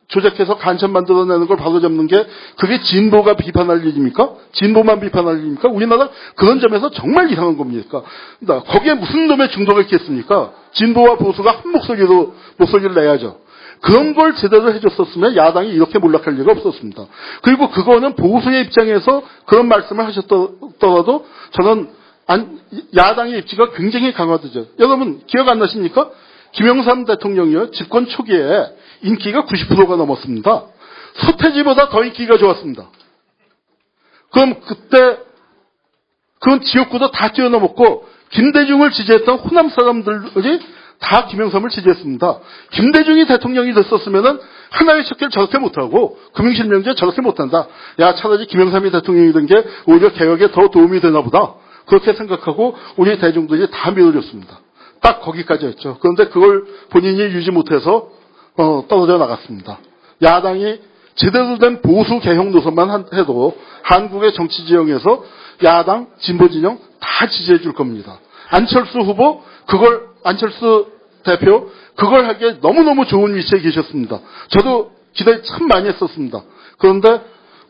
조작해서 간첩 만들어내는 걸 바로잡는 게 그게 진보가 비판할 일입니까? 진보만 비판할 일입니까? 우리나라 그런 점에서 정말 이상한 겁니까? 거기에 무슨 놈의 중독을 있겠습니까? 진보와 보수가 한 목소리를 내야죠. 그런 걸 제대로 해줬었으면 야당이 이렇게 몰락할 리가 없었습니다. 그리고 그거는 보수의 입장에서 그런 말씀을 하셨더라도 저는 야당의 입지가 굉장히 강화되죠. 여러분 기억 안 나십니까? 김영삼 대통령이요, 집권 초기에 인기가 90%가 넘었습니다. 서태지보다 더 인기가 좋았습니다. 그럼 그때 그건 지역구도 다 뛰어넘었고 김대중을 지지했던 호남 사람들이 다 김영삼을 지지했습니다. 김대중이 대통령이 됐었으면은 하나의 척결 저렇게 못하고 금융실명제 저렇게 못한다. 야, 차라리 김영삼이 대통령이 된 게 오히려 개혁에 더 도움이 되나 보다. 그렇게 생각하고 우리 대중들이 다 밀어줬습니다. 딱 거기까지였죠. 그런데 그걸 본인이 유지 못해서 떨어져 나갔습니다. 야당이 제대로 된 보수 개혁 노선만 해도 한국의 정치 지형에서 야당, 진보 진영 다 지지해 줄 겁니다. 안철수 후보, 안철수 대표, 그걸 하기에 너무너무 좋은 위치에 계셨습니다. 저도 기대 참 많이 했었습니다. 그런데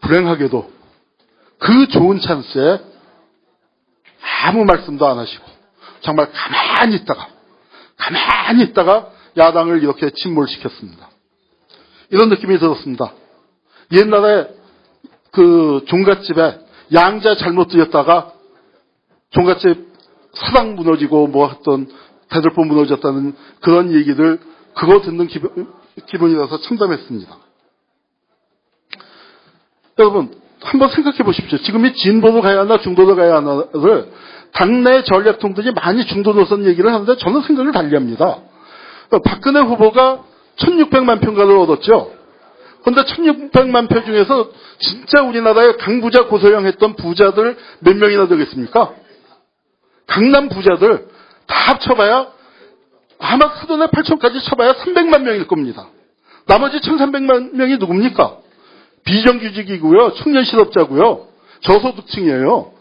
불행하게도 그 좋은 찬스에 아무 말씀도 안 하시고 정말 가만히 있다가 야당을 이렇게 침몰시켰습니다. 이런 느낌이 들었습니다. 옛날에 그 종갓집에 양자 잘못 드렸다가 종갓집 사당 무너지고 뭐 했던 대들보 무너졌다는 그런 얘기들, 그거 듣는 기분이라서 참담했습니다. 여러분 한번 생각해 보십시오. 지금이 진보로 가야 하나 중도로 가야 하나를 당내 전략통들이 많이 중도 노선 얘기를 하는데 저는 생각을 달리합니다. 박근혜 후보가 1600만 표가를 얻었죠. 그런데 1600만 표 중에서 진짜 우리나라의 강부자 고소영 했던 부자들 몇 명이나 되겠습니까? 강남 부자들 다 합쳐봐야 아마 사돈의 8천까지 쳐봐야 300만 명일 겁니다. 나머지 1300만 명이 누굽니까? 비정규직이고요. 청년 실업자고요. 저소득층이에요.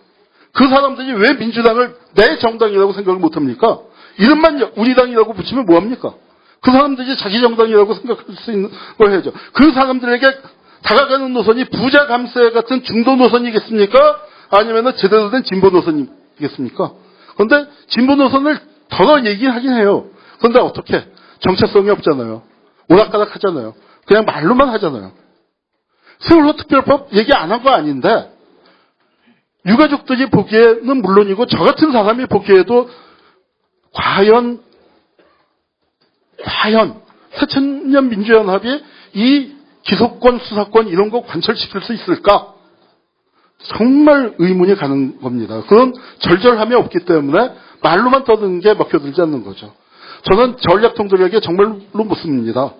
그 사람들이 왜 민주당을 내 정당이라고 생각을 못합니까? 이름만 우리 당이라고 붙이면 뭐합니까? 그 사람들이 자기 정당이라고 생각할 수 있는 걸 해야죠. 그 사람들에게 다가가는 노선이 부자 감세 같은 중도 노선이겠습니까? 아니면 제대로 된 진보 노선이겠습니까? 그런데 진보 노선을 더 얘기하긴 해요. 그런데 어떻게? 정체성이 없잖아요. 오락가락 하잖아요. 그냥 말로만 하잖아요. 세월호 특별법 얘기 안 한 거 아닌데 유가족들이 보기에는 물론이고 저 같은 사람이 보기에도 과연 새천년 민주연합이 이 기소권, 수사권 이런 거 관철시킬 수 있을까? 정말 의문이 가는 겁니다. 그런 절절함이 없기 때문에 말로만 떠드는 게 먹혀들지 않는 거죠. 저는 전략통들에게 정말로 묻습니다.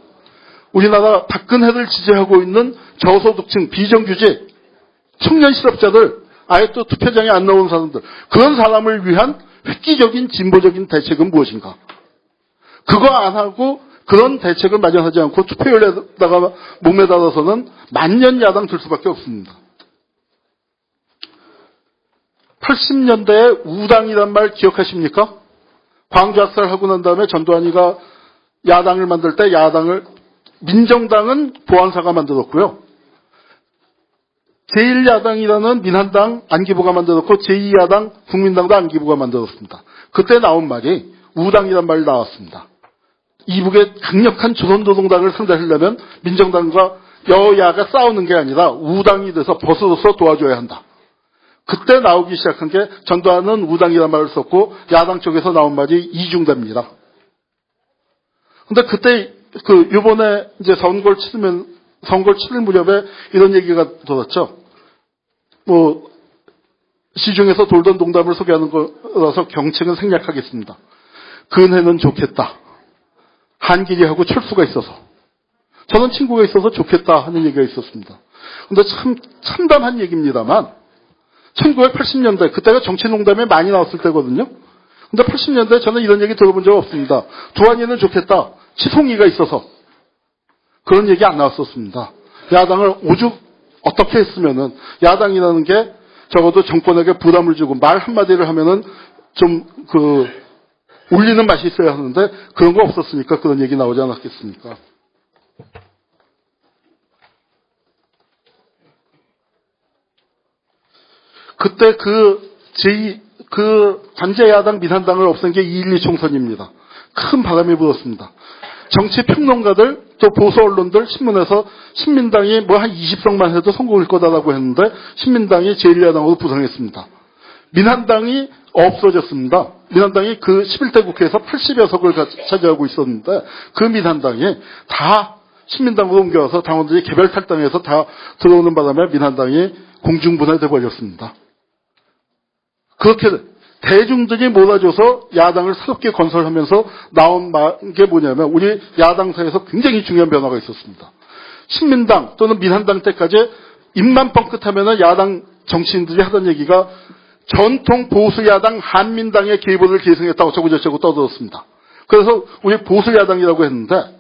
우리나라 박근혜를 지지하고 있는 저소득층, 비정규직, 청년 실업자들, 아예 또 투표장에 안 나온 사람들, 그런 사람을 위한 획기적인 진보적인 대책은 무엇인가? 그거 안 하고 그런 대책을 마련하지 않고 투표율에다가 목매달아서는 만년 야당 될 수밖에 없습니다. 80년대에 우당이란 말 기억하십니까? 광주학살하고 난 다음에 전두환이가 야당을 만들 때 민정당은 보안사가 만들었고요. 제1야당이라는 민한당 안기부가 만들었고 제2야당 국민당도 안기부가 만들었습니다. 그때 나온 말이 우당이란 말이 나왔습니다. 이북의 강력한 조선노동당을 상대하려면 민정당과 여야가 싸우는 게 아니라 우당이 돼서 벗어서 도와줘야 한다. 그때 나오기 시작한 게 전두환은 우당이란 말을 썼고 야당 쪽에서 나온 말이 이중대입니다. 근데 그때 요번에 이제 선거를 치를 무렵에 이런 얘기가 돌았죠. 시중에서 돌던 농담을 소개하는 거라서 경책은 생략하겠습니다. 근혜는 좋겠다. 한길이하고 철수가 있어서. 저는 친구가 있어서 좋겠다 하는 얘기가 있었습니다. 근데 참 참담한 얘기입니다만 1980년대 그때가 정치농담에 많이 나왔을 때거든요. 근데 80년대에 저는 이런 얘기 들어본 적 없습니다. 두한이는 좋겠다. 치송이가 있어서. 그런 얘기 안 나왔었습니다. 야당을 오죽 어떻게 했으면은 야당이라는 게 적어도 정권에게 부담을 주고 말 한마디를 하면은 좀 울리는 맛이 있어야 하는데 그런 거 없었으니까 그런 얘기 나오지 않았겠습니까? 그때 관제야당 민한당을 없앤 게 2.12 총선입니다. 큰 바람이 불었습니다. 정치평론가들 또 보수 언론들 신문에서 신민당이 한 20석만 해도 성공일 거다라고 했는데 신민당이 제1야당으로 부상했습니다. 민한당이 없어졌습니다. 민한당이 그 11대 국회에서 80여 석을 차지하고 있었는데 그 민한당이 다 신민당으로 옮겨와서 당원들이 개별 탈당해서 다 들어오는 바람에 민한당이 공중분해돼 버렸습니다. 그렇게 대중들이 몰아줘서 야당을 새롭게 건설하면서 나온 게 뭐냐면 우리 야당사에서 굉장히 중요한 변화가 있었습니다. 신민당 또는 민한당 때까지 입만 뻥끗하면 야당 정치인들이 하던 얘기가 전통 보수야당 한민당의 계보를 계승했다고 저쩌고 떠들었습니다. 그래서 우리 보수야당이라고 했는데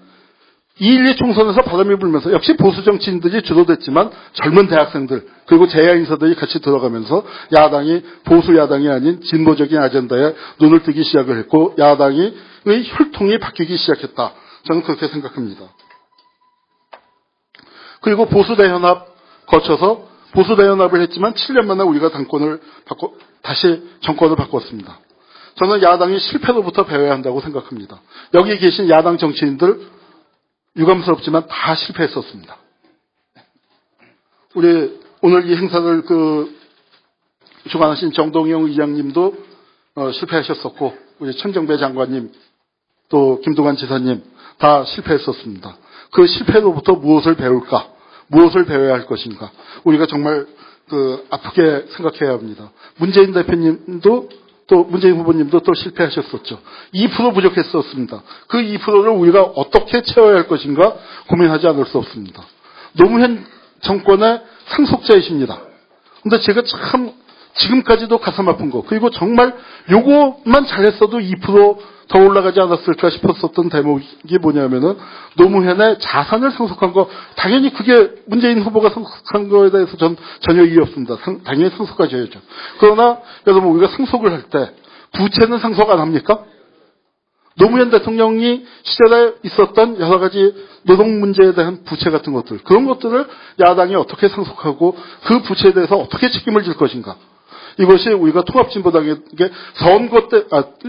2.12 총선에서 바람이 불면서 역시 보수 정치인들이 주로 됐지만 젊은 대학생들 그리고 재야 인사들이 같이 들어가면서 야당이 보수 야당이 아닌 진보적인 아젠다에 눈을 뜨기 시작을 했고 야당의 혈통이 바뀌기 시작했다. 저는 그렇게 생각합니다. 그리고 보수대연합 거쳐서 보수대연합을 했지만 7년 만에 우리가 다시 정권을 바꿨습니다. 저는 야당이 실패로부터 배워야 한다고 생각합니다. 여기 계신 야당 정치인들 유감스럽지만 다 실패했었습니다. 우리 오늘 이 행사를 주관하신 정동영 의장님도 실패하셨었고 우리 천정배 장관님 또 김두관 지사님 다 실패했었습니다. 그 실패로부터 무엇을 배울까? 무엇을 배워야 할 것인가? 우리가 정말 아프게 생각해야 합니다. 문재인 대표님도 또 문재인 후보님도 또 실패하셨었죠. 2% 부족했었습니다. 그 2%를 우리가 어떻게 채워야 할 것인가 고민하지 않을 수 없습니다. 노무현 정권의 상속자이십니다. 근데 제가 참 지금까지도 가슴 아픈 거 그리고 정말 요거만 잘했어도 2% 더 올라가지 않았을까 싶었었던 대목이 뭐냐면은 노무현의 자산을 상속한 거 당연히 그게 문재인 후보가 상속한 거에 대해서 전 전혀 이의 없습니다. 당연히 상속하셔야죠. 그러나 여러분 우리가 상속을 할 때 부채는 상속 안 합니까? 노무현 대통령이 시절에 있었던 여러 가지 노동 문제에 대한 부채 같은 것들 그런 것들을 야당이 어떻게 상속하고 그 부채에 대해서 어떻게 책임을 질 것인가. 이것이 우리가 통합진보당에게 선거 때,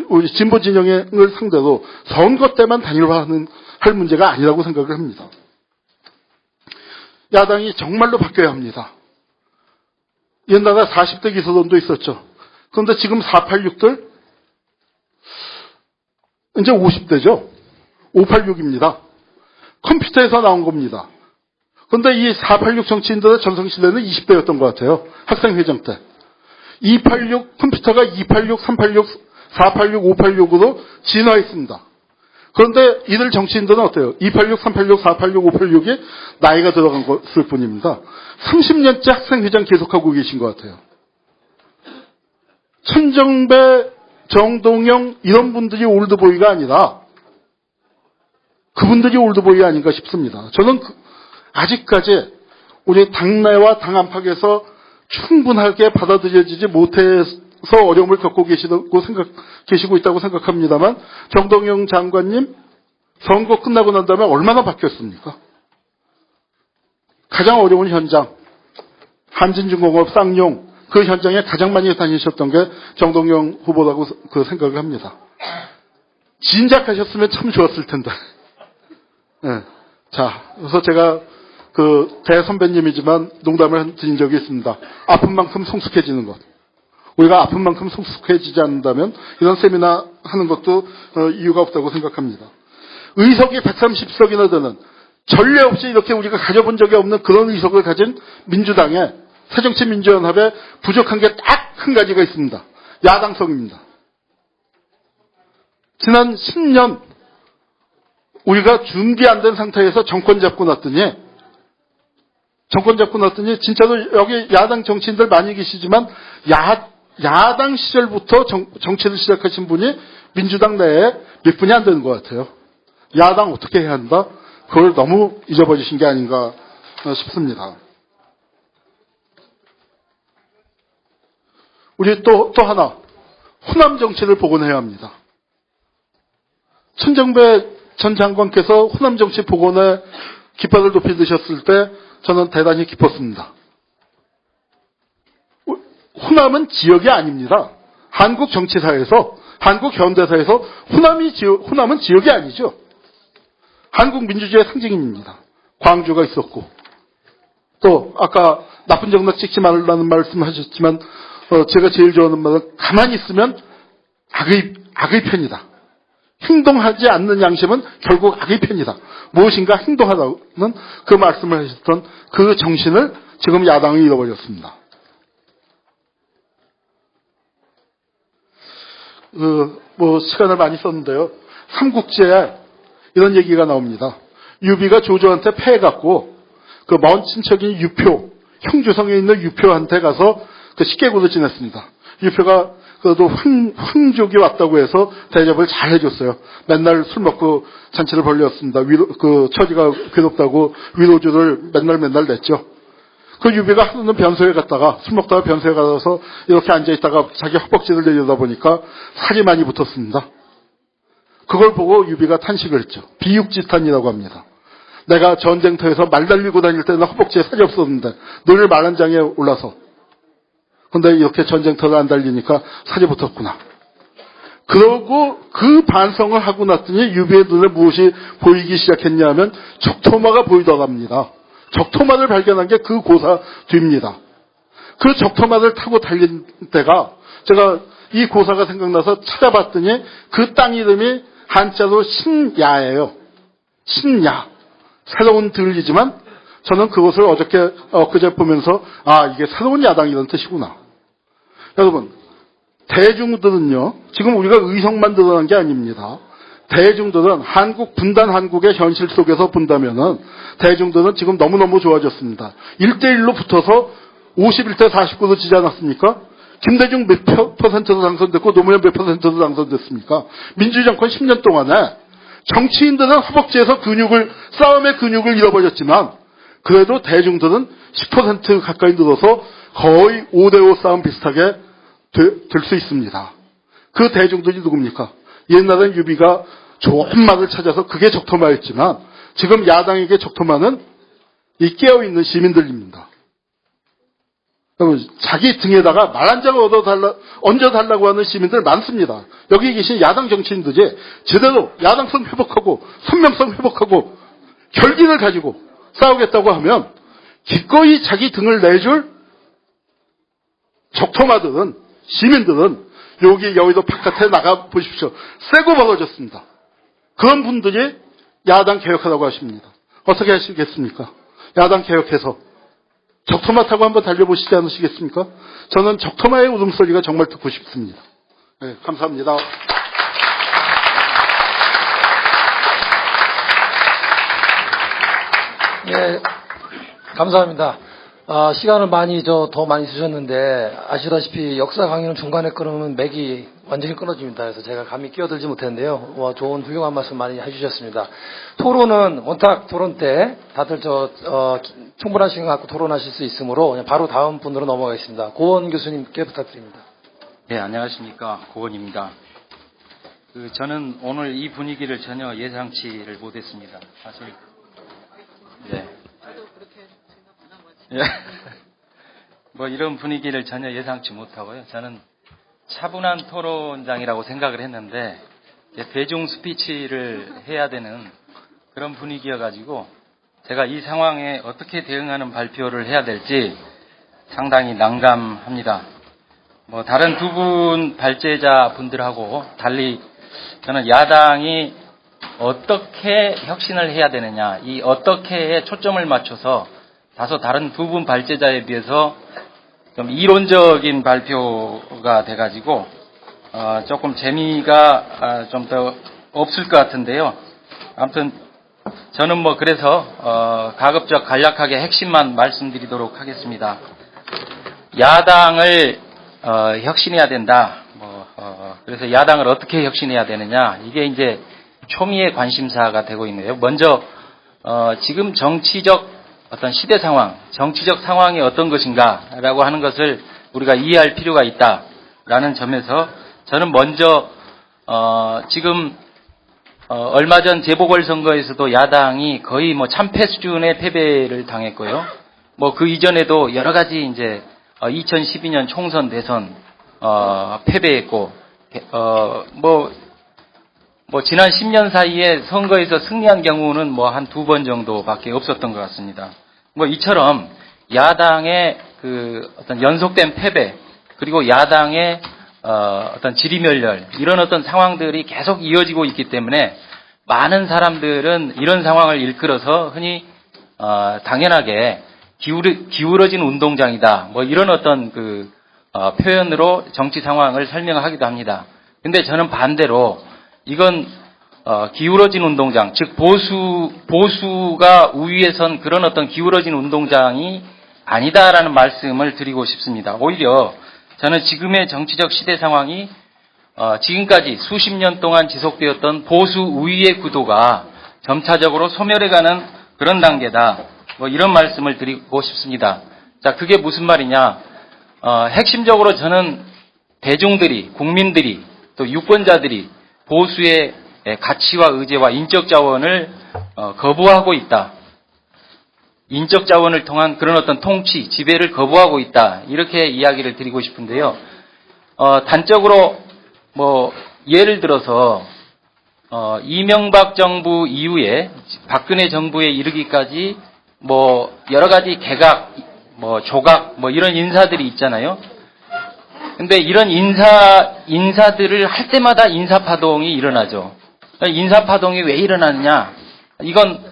우리 진보 진영을 상대로 선거 때만 할 문제가 아니라고 생각을 합니다. 야당이 정말로 바뀌어야 합니다. 옛날에 40대 기소론도 있었죠. 그런데 지금 486들, 이제 50대죠. 586입니다. 컴퓨터에서 나온 겁니다. 그런데 이 486 정치인들의 전성시대는 20대였던 것 같아요. 학생회장 때. 286 컴퓨터가 286, 386, 486, 586으로 진화했습니다. 그런데 이들 정치인들은 어때요? 286, 386, 486, 586이 나이가 들어간 것일 뿐입니다. 30년째 학생회장 계속하고 계신 것 같아요. 천정배, 정동영 이런 분들이 올드보이가 아니라 그분들이 올드보이 아닌가 싶습니다. 저는 아직까지 우리 당내와 당 안팎에서 충분하게 받아들여지지 못해서 어려움을 겪고 계시고 있다고 생각합니다만 정동영 장관님 선거 끝나고 난 다음에 얼마나 바뀌었습니까? 가장 어려운 현장 한진중공업 쌍용 그 현장에 가장 많이 다니셨던 게 정동영 후보라고 그 생각을 합니다. 진작하셨으면 참 좋았을 텐데. 네. 자, 그래서 제가 그 대선배님이지만 농담을 드린 적이 있습니다. 아픈 만큼 성숙해지는 것. 우리가 아픈 만큼 성숙해지지 않는다면 이런 세미나 하는 것도 이유가 없다고 생각합니다. 의석이 130석이나 되는 전례 없이 이렇게 우리가 가져본 적이 없는 그런 의석을 가진 민주당의 새정치민주연합에 부족한 게 딱 한 가지가 있습니다. 야당성입니다. 지난 10년 우리가 준비 안 된 상태에서 정권 잡고 났더니 진짜로 여기 야당 정치인들 많이 계시지만 야당 시절부터 정치를 시작하신 분이 민주당 내에 몇 분이 안 되는 것 같아요. 야당 어떻게 해야 한다? 그걸 너무 잊어버리신 게 아닌가 싶습니다. 우리 또 하나 호남 정치를 복원해야 합니다. 천정배 전 장관께서 호남 정치 복원에 깃발을 높이 드셨을 때 저는 대단히 기뻤습니다. 호남은 지역이 아닙니다. 한국 정치사에서, 한국 현대사에서 호남은 지역이 아니죠. 한국 민주주의의 상징입니다. 광주가 있었고, 또 아까 나쁜 정락 찍지 말라는 말씀하셨지만 제가 제일 좋아하는 말은 가만히 있으면 악의 편이다. 행동하지 않는 양심은 결국 악의 편이다. 무엇인가 행동하라는 그 말씀을 하셨던 그 정신을 지금 야당이 잃어버렸습니다. 시간을 많이 썼는데요. 삼국지에 이런 얘기가 나옵니다. 유비가 조조한테 패해갖고 그 먼 친척인 유표, 형주성에 있는 유표한테 가서 그 식객으로 지냈습니다. 유표가 그래도 황족이 왔다고 해서 대접을 잘 해줬어요. 맨날 술 먹고 잔치를 벌였습니다. 그 처지가 괴롭다고 위로주를 맨날 냈죠. 그 유비가 하루는 변소에 갔다가 술 먹다가 변소에 가서 이렇게 앉아있다가 자기 허벅지를 내려다 보니까 살이 많이 붙었습니다. 그걸 보고 유비가 탄식을 했죠. 비육지탄이라고 합니다. 내가 전쟁터에서 말 달리고 다닐 때는 허벅지에 살이 없었는데 늘 말한장에 올라서 근데 이렇게 전쟁터를 안 달리니까 살이 붙었구나. 그러고 그 반성을 하고 났더니 유비의 눈에 무엇이 보이기 시작했냐면 적토마가 보이더랍니다. 적토마를 발견한 게 그 고사 뒤입니다. 그 적토마를 타고 달린 때가 제가 이 고사가 생각나서 찾아봤더니 그 땅 이름이 한자로 신야예요. 신야. 새로운 들이지만 저는 그것을 엊그제 보면서 이게 새로운 야당이라는 뜻이구나. 여러분, 대중들은요, 지금 우리가 의석만 드러난 게 아닙니다. 대중들은 한국의 현실 속에서 본다면은 대중들은 지금 너무너무 좋아졌습니다. 1대1로 붙어서 51대 49로 지지 않았습니까? 김대중 몇 %로 당선됐고 노무현 몇 %로 당선됐습니까? 민주정권 10년 동안에 정치인들은 허벅지에서 싸움의 근육을 잃어버렸지만 그래도 대중들은 10% 가까이 늘어서 거의 5대5 싸움 비슷하게 될 수 있습니다. 그 대중들이 누굽니까? 옛날엔 유비가 좋은 말을 찾아서 그게 적토마였지만 지금 야당에게 적토마는 이 깨어있는 시민들입니다. 자기 등에다가 말 한 장을 얹어달라고 하는 시민들 많습니다. 여기 계신 야당 정치인들이 제대로 야당성 회복하고 선명성 회복하고 결기를 가지고 싸우겠다고 하면 기꺼이 자기 등을 내줄 적토마들은 시민들은 여의도 바깥에 나가 보십시오. 세고 벌어졌습니다. 그런 분들이 야당 개혁하라고 하십니다. 어떻게 하시겠습니까? 야당 개혁해서 적토마 타고 한번 달려보시지 않으시겠습니까? 저는 적토마의 울음소리가 정말 듣고 싶습니다. 네, 감사합니다. 네, 감사합니다. 시간을 더 많이 쓰셨는데, 아시다시피 역사 강의는 중간에 끊으면 맥이 완전히 끊어집니다. 그래서 제가 감히 끼어들지 못했는데요. 좋은 훌륭한 말씀 많이 해주셨습니다. 토론은 원탁 토론 때 다들 충분한 시간 갖고 토론하실 수 있으므로 그냥 바로 다음 분으로 넘어가겠습니다. 고원 교수님께 부탁드립니다. 네, 안녕하십니까. 고원입니다. 저는 오늘 이 분위기를 전혀 예상치를 못했습니다. 사실. 네. 뭐 이런 분위기를 전혀 예상치 못하고요. 저는 차분한 토론장이라고 생각을 했는데 이제 대중 스피치를 해야 되는 그런 분위기여가지고 제가 이 상황에 어떻게 대응하는 발표를 해야 될지 상당히 난감합니다. 뭐 다른 두 분 발제자 분들하고 달리 저는 야당이 어떻게 혁신을 해야 되느냐, 이 어떻게에 초점을 맞춰서 다소 다른 두 분 발제자에 비해서 좀 이론적인 발표가 돼가지고 조금 재미가 좀 더 없을 것 같은데요. 아무튼 저는 뭐 그래서 가급적 간략하게 핵심만 말씀드리도록 하겠습니다. 야당을 혁신해야 된다. 그래서 야당을 어떻게 혁신해야 되느냐, 이게 이제 초미의 관심사가 되고 있는데요. 먼저 지금 정치적 어떤 시대 상황, 정치적 상황이 어떤 것인가라고 하는 것을 우리가 이해할 필요가 있다라는 점에서 저는 먼저 지금 얼마 전 재보궐선거에서도 야당이 거의 뭐 참패 수준의 패배를 당했고요. 뭐 그 이전에도 여러 가지 이제 2012년 총선 대선 패배했고 뭐 지난 10년 사이에 선거에서 승리한 경우는 뭐 한 2번 정도밖에 없었던 것 같습니다. 뭐 이처럼 야당의 그 어떤 연속된 패배, 그리고 야당의 어떤 지리멸렬, 이런 어떤 상황들이 계속 이어지고 있기 때문에 많은 사람들은 이런 상황을 일컬어서 흔히 당연하게 기울어진 운동장이다, 뭐 이런 어떤 그 표현으로 정치 상황을 설명하기도 합니다. 근데 저는 반대로 이건 기울어진 운동장, 즉 보수가 우위에 선 그런 어떤 기울어진 운동장이 아니다라는 말씀을 드리고 싶습니다. 오히려 저는 지금의 정치적 시대 상황이 지금까지 수십 년 동안 지속되었던 보수 우위의 구도가 점차적으로 소멸해가는 그런 단계다, 뭐 이런 말씀을 드리고 싶습니다. 자, 그게 무슨 말이냐? 핵심적으로 저는 대중들이, 국민들이, 또 유권자들이 보수의 가치와 의제와 인적 자원을 거부하고 있다. 인적 자원을 통한 그런 어떤 통치, 지배를 거부하고 있다. 이렇게 이야기를 드리고 싶은데요. 단적으로 뭐 예를 들어서 이명박 정부 이후에 박근혜 정부에 이르기까지 뭐 여러 가지 개각, 뭐 조각, 뭐 이런 인사들이 있잖아요. 근데 이런 인사들을 할 때마다 인사파동이 일어나죠. 인사파동이 왜 일어나느냐? 이건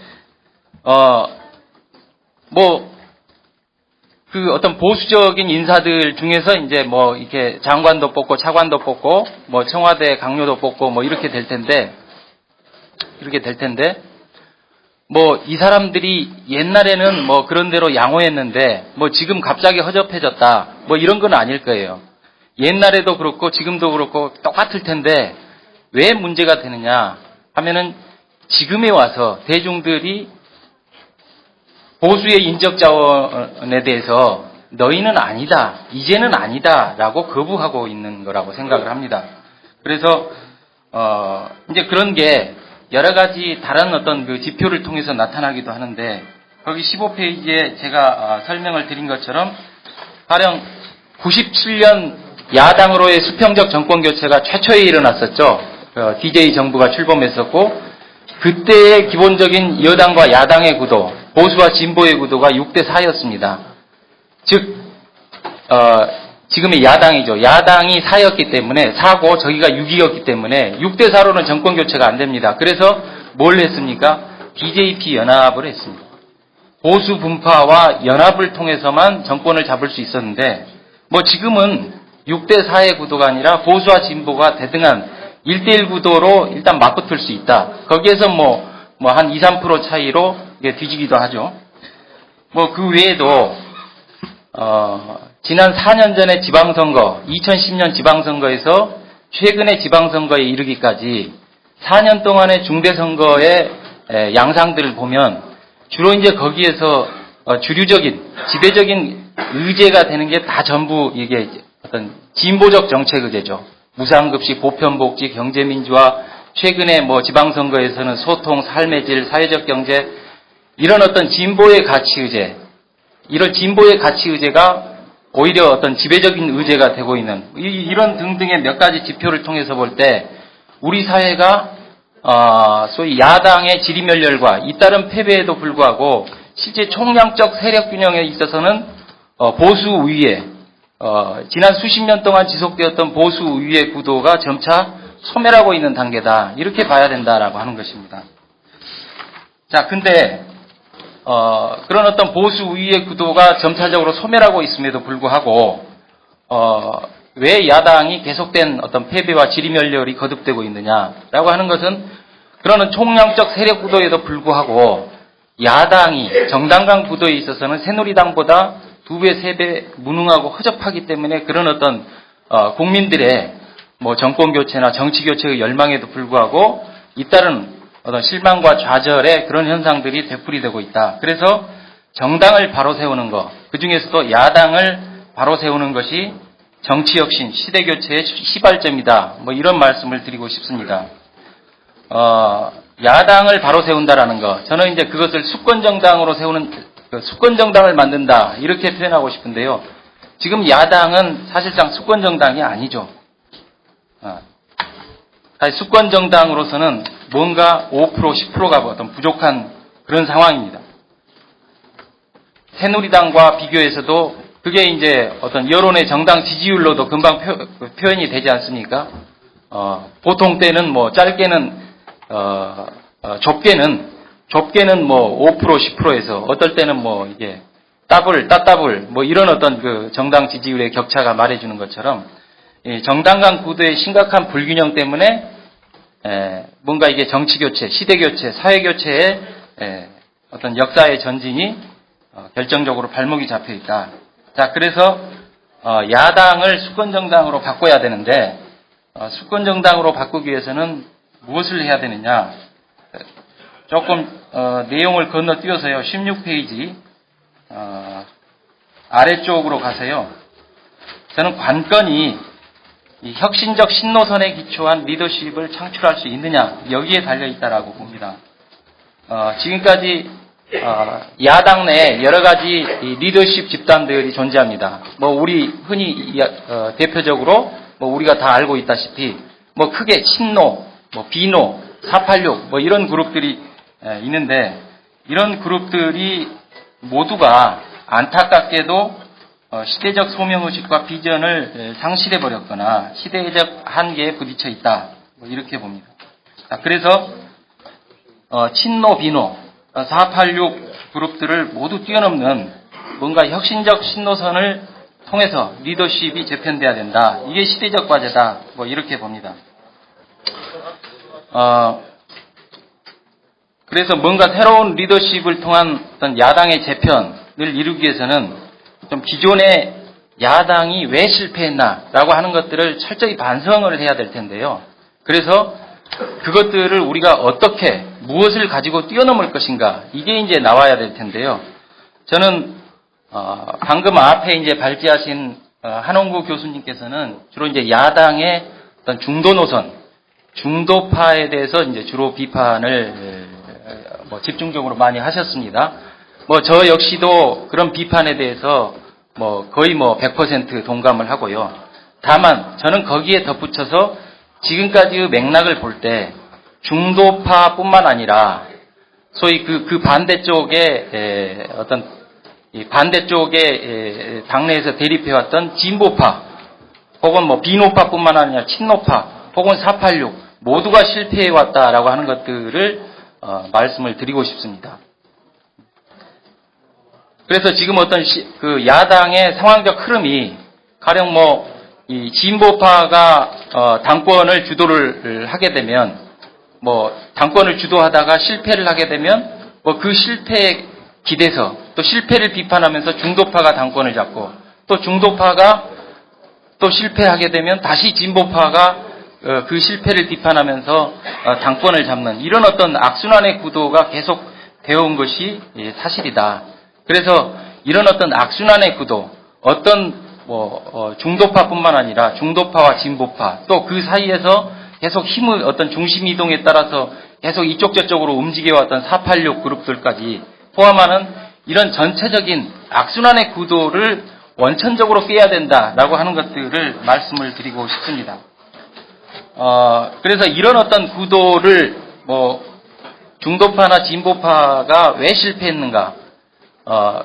그 어떤 보수적인 인사들 중에서 이제 뭐 이렇게 장관도 뽑고 차관도 뽑고 뭐 청와대 강요도 뽑고 뭐 이렇게 될 텐데 뭐 이 사람들이 옛날에는 뭐 그런 대로 양호했는데 뭐 지금 갑자기 허접해졌다, 뭐 이런 건 아닐 거예요. 옛날에도 그렇고 지금도 그렇고 똑같을 텐데 왜 문제가 되느냐 하면은 지금에 와서 대중들이 보수의 인적 자원에 대해서 너희는 아니다, 이제는 아니다라고 거부하고 있는 거라고 생각을 합니다. 그래서 이제 그런 게 여러 가지 다른 어떤 그 지표를 통해서 나타나기도 하는데, 거기 15페이지에 제가 설명을 드린 것처럼 가령 97년 야당으로의 수평적 정권 교체가 최초에 일어났었죠. DJ 정부가 출범했었고, 그때의 기본적인 여당과 야당의 구도, 보수와 진보의 구도가 6대4였습니다. 즉 지금의 야당이죠. 야당이 4였기 때문에 4고 저기가 6이었기 때문에 6대4로는 정권 교체가 안 됩니다. 그래서 뭘 했습니까? DJP 연합을 했습니다. 보수 분파와 연합을 통해서만 정권을 잡을 수 있었는데, 뭐 지금은 6대4의 구도가 아니라 보수와 진보가 대등한 1대1 구도로 일단 맞붙을 수 있다. 거기에서 뭐 한 2, 3% 차이로 이게 뒤지기도 하죠. 뭐 그 외에도 지난 4년 전의 지방선거, 2010년 지방선거에서 최근의 지방선거에 이르기까지 4년 동안의 중대선거의 양상들을 보면 주로 이제 거기에서 주류적인, 지배적인 의제가 되는 게 다 전부 이게 어떤 진보적 정책 의제죠. 무상급식, 보편복지, 경제민주화, 최근에 뭐 지방선거에서는 소통, 삶의 질, 사회적 경제, 이런 어떤 진보의 가치 의제, 이런 진보의 가치 의제가 오히려 어떤 지배적인 의제가 되고 있는 이런 등등의 몇 가지 지표를 통해서 볼 때 우리 사회가 소위 야당의 지리멸렬과 잇따른 패배에도 불구하고 실제 총량적 세력 균형에 있어서는 보수 우위에 지난 수십 년 동안 지속되었던 보수 우위의 구도가 점차 소멸하고 있는 단계다. 이렇게 봐야 된다라고 하는 것입니다. 자, 근데 그런 어떤 보수 우위의 구도가 점차적으로 소멸하고 있음에도 불구하고 왜 야당이 계속된 어떤 패배와 지리멸렬이 거듭되고 있느냐라고 하는 것은 그런 총량적 세력 구도에도 불구하고 야당이 정당 간 구도에 있어서는 새누리당보다 2배, 3배 무능하고 허접하기 때문에 그런 어떤 국민들의 뭐 정권 교체나 정치 교체의 열망에도 불구하고 잇따른 어떤 실망과 좌절의 그런 현상들이 되풀이되고 있다. 그래서 정당을 바로 세우는 것, 그 중에서도 야당을 바로 세우는 것이 정치혁신, 시대교체의 시발점이다. 뭐 이런 말씀을 드리고 싶습니다. 야당을 바로 세운다라는 것, 저는 이제 그것을 수권정당으로 세우는, 수권정당을 만든다. 이렇게 표현하고 싶은데요. 지금 야당은 사실상 수권정당이 아니죠. 수권정당으로서는 뭔가 5%, 10%가 어떤 부족한 그런 상황입니다. 새누리당과 비교해서도 그게 이제 어떤 여론의 정당 지지율로도 금방 표현이 되지 않습니까? 보통 때는 뭐 짧게는, 좁게는 뭐 5%, 10%에서 어떨 때는 뭐 이게 따블, 뭐 이런 어떤 그 정당 지지율의 격차가 말해주는 것처럼 정당 간 구도의 심각한 불균형 때문에 뭔가 이게 정치교체, 시대교체, 사회교체의 어떤 역사의 전진이 결정적으로 발목이 잡혀 있다. 자, 그래서 야당을 수권정당으로 바꿔야 되는데 수권정당으로 바꾸기 위해서는 무엇을 해야 되느냐? 조금 내용을 건너뛰어서요. 16페이지 아래쪽으로 가세요. 저는 관건이 이 혁신적 신노선에 기초한 리더십을 창출할 수 있느냐 여기에 달려있다라고 봅니다. 지금까지 야당 내에 여러 가지 리더십 집단들이 존재합니다. 뭐 우리 흔히 대표적으로 뭐 우리가 다 알고 있다시피 뭐 크게 친노, 뭐 비노, 486 뭐 이런 그룹들이 있는데 이런 그룹들이 모두가 안타깝게도 시대적 소명의식과 비전을 상실해버렸거나 시대적 한계에 부딪혀 있다. 뭐 이렇게 봅니다. 그래서 친노, 비노, 486 그룹들을 모두 뛰어넘는 뭔가 혁신적 신노선을 통해서 리더십이 재편돼야 된다. 이게 시대적 과제다. 뭐 이렇게 봅니다. 그래서 뭔가 새로운 리더십을 통한 어떤 야당의 재편을 이루기 위해서는 좀 기존의 야당이 왜 실패했나라고 하는 것들을 철저히 반성을 해야 될 텐데요. 그래서 그것들을 우리가 어떻게 무엇을 가지고 뛰어넘을 것인가 이게 이제 나와야 될 텐데요. 저는 방금 앞에 이제 발제하신 한홍구 교수님께서는 주로 이제 야당의 어떤 중도 노선, 중도파에 대해서 이제 주로 비판을 뭐 집중적으로 많이 하셨습니다. 뭐 저 역시도 그런 비판에 대해서 뭐 거의 뭐 100% 동감을 하고요. 다만 저는 거기에 덧붙여서 지금까지의 맥락을 볼 때 중도파뿐만 아니라 소위 그 반대쪽에 어떤 반대쪽에 당내에서 대립해왔던 진보파 혹은 뭐 비노파뿐만 아니라 친노파 혹은 486 모두가 실패해왔다라고 하는 것들을 말씀을 드리고 싶습니다. 그래서 지금 어떤 그 야당의 상황적 흐름이 가령 뭐 이 진보파가 당권을 주도를 하게 되면 뭐 당권을 주도하다가 실패를 하게 되면 뭐 그 실패에 기대서 또 실패를 비판하면서 중도파가 당권을 잡고 또 중도파가 또 실패하게 되면 다시 진보파가 그 실패를 비판하면서 당권을 잡는 이런 어떤 악순환의 구도가 계속 되어 온 것이 사실이다. 그래서 이런 어떤 악순환의 구도, 어떤 중도파뿐만 아니라 중도파와 진보파, 또 그 사이에서 계속 힘의 어떤 중심 이동에 따라서 계속 이쪽 저쪽으로 움직여왔던 486 그룹들까지 포함하는 이런 전체적인 악순환의 구도를 원천적으로 깨야 된다라고 하는 것들을 말씀을 드리고 싶습니다. 그래서 이런 어떤 구도를 뭐 중도파나 진보파가 왜 실패했는가,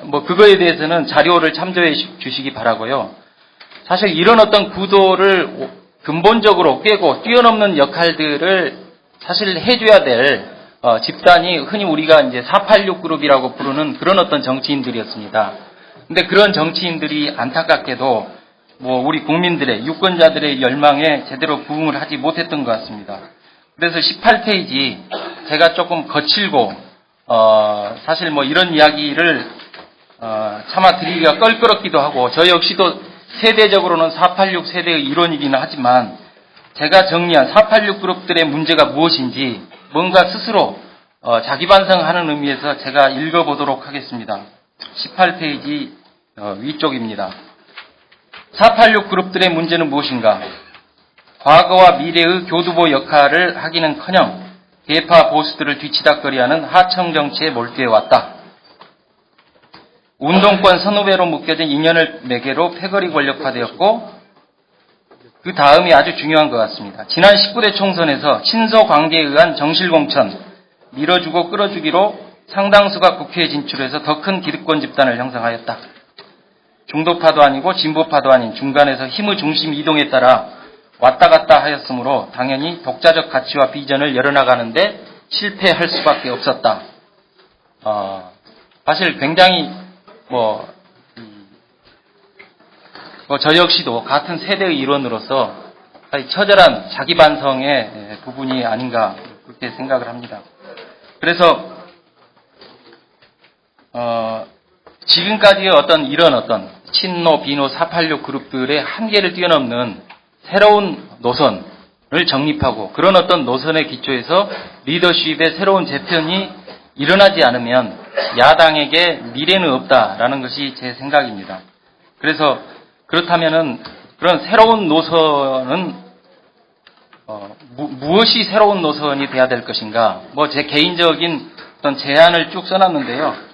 뭐 그거에 대해서는 자료를 참조해 주시기 바라고요. 사실 이런 어떤 구도를 근본적으로 깨고 뛰어넘는 역할들을 사실 해줘야 될 집단이 흔히 우리가 이제 486 그룹이라고 부르는 그런 어떤 정치인들이었습니다. 근데 그런 정치인들이 안타깝게도 뭐 우리 국민들의 유권자들의 열망에 제대로 부응을 하지 못했던 것 같습니다. 그래서 18페이지 제가 조금 거칠고 사실 뭐 이런 이야기를 차마 드리기가 껄끄럽기도 하고 저 역시도 세대적으로는 486 세대의 일원이기는 하지만 제가 정리한 486 그룹들의 문제가 무엇인지 뭔가 스스로 자기 반성하는 의미에서 제가 읽어보도록 하겠습니다. 18페이지 위쪽입니다. 486 그룹들의 문제는 무엇인가? 과거와 미래의 교두보 역할을 하기는커녕 개파 보수들을 뒤치다거리하는 하청 정치에 몰두해왔다. 운동권 선후배로 묶여진 인연을 매개로 패거리 권력화되었고 그 다음이 아주 중요한 것 같습니다. 지난 19대 총선에서 친소 관계에 의한 정실공천, 밀어주고 끌어주기로 상당수가 국회에 진출해서 더 큰 기득권 집단을 형성하였다. 중도파도 아니고 진보파도 아닌 중간에서 힘의 중심 이동에 따라 왔다 갔다 하였으므로 당연히 독자적 가치와 비전을 열어나가는데 실패할 수밖에 없었다. 사실 굉장히 저 역시도 같은 세대의 일원으로서 처절한 자기 반성의 부분이 아닌가 그렇게 생각을 합니다. 그래서 지금까지의 이런 친노, 비노, 486 그룹들의 한계를 뛰어넘는 새로운 노선을 정립하고 그런 어떤 노선의 기초에서 리더십의 새로운 재편이 일어나지 않으면 야당에게 미래는 없다라는 것이 제 생각입니다. 그래서 그렇다면은 그런 새로운 노선은 무엇이 새로운 노선이 돼야 될 것인가? 제 개인적인 어떤 제안을 쭉 써놨는데요.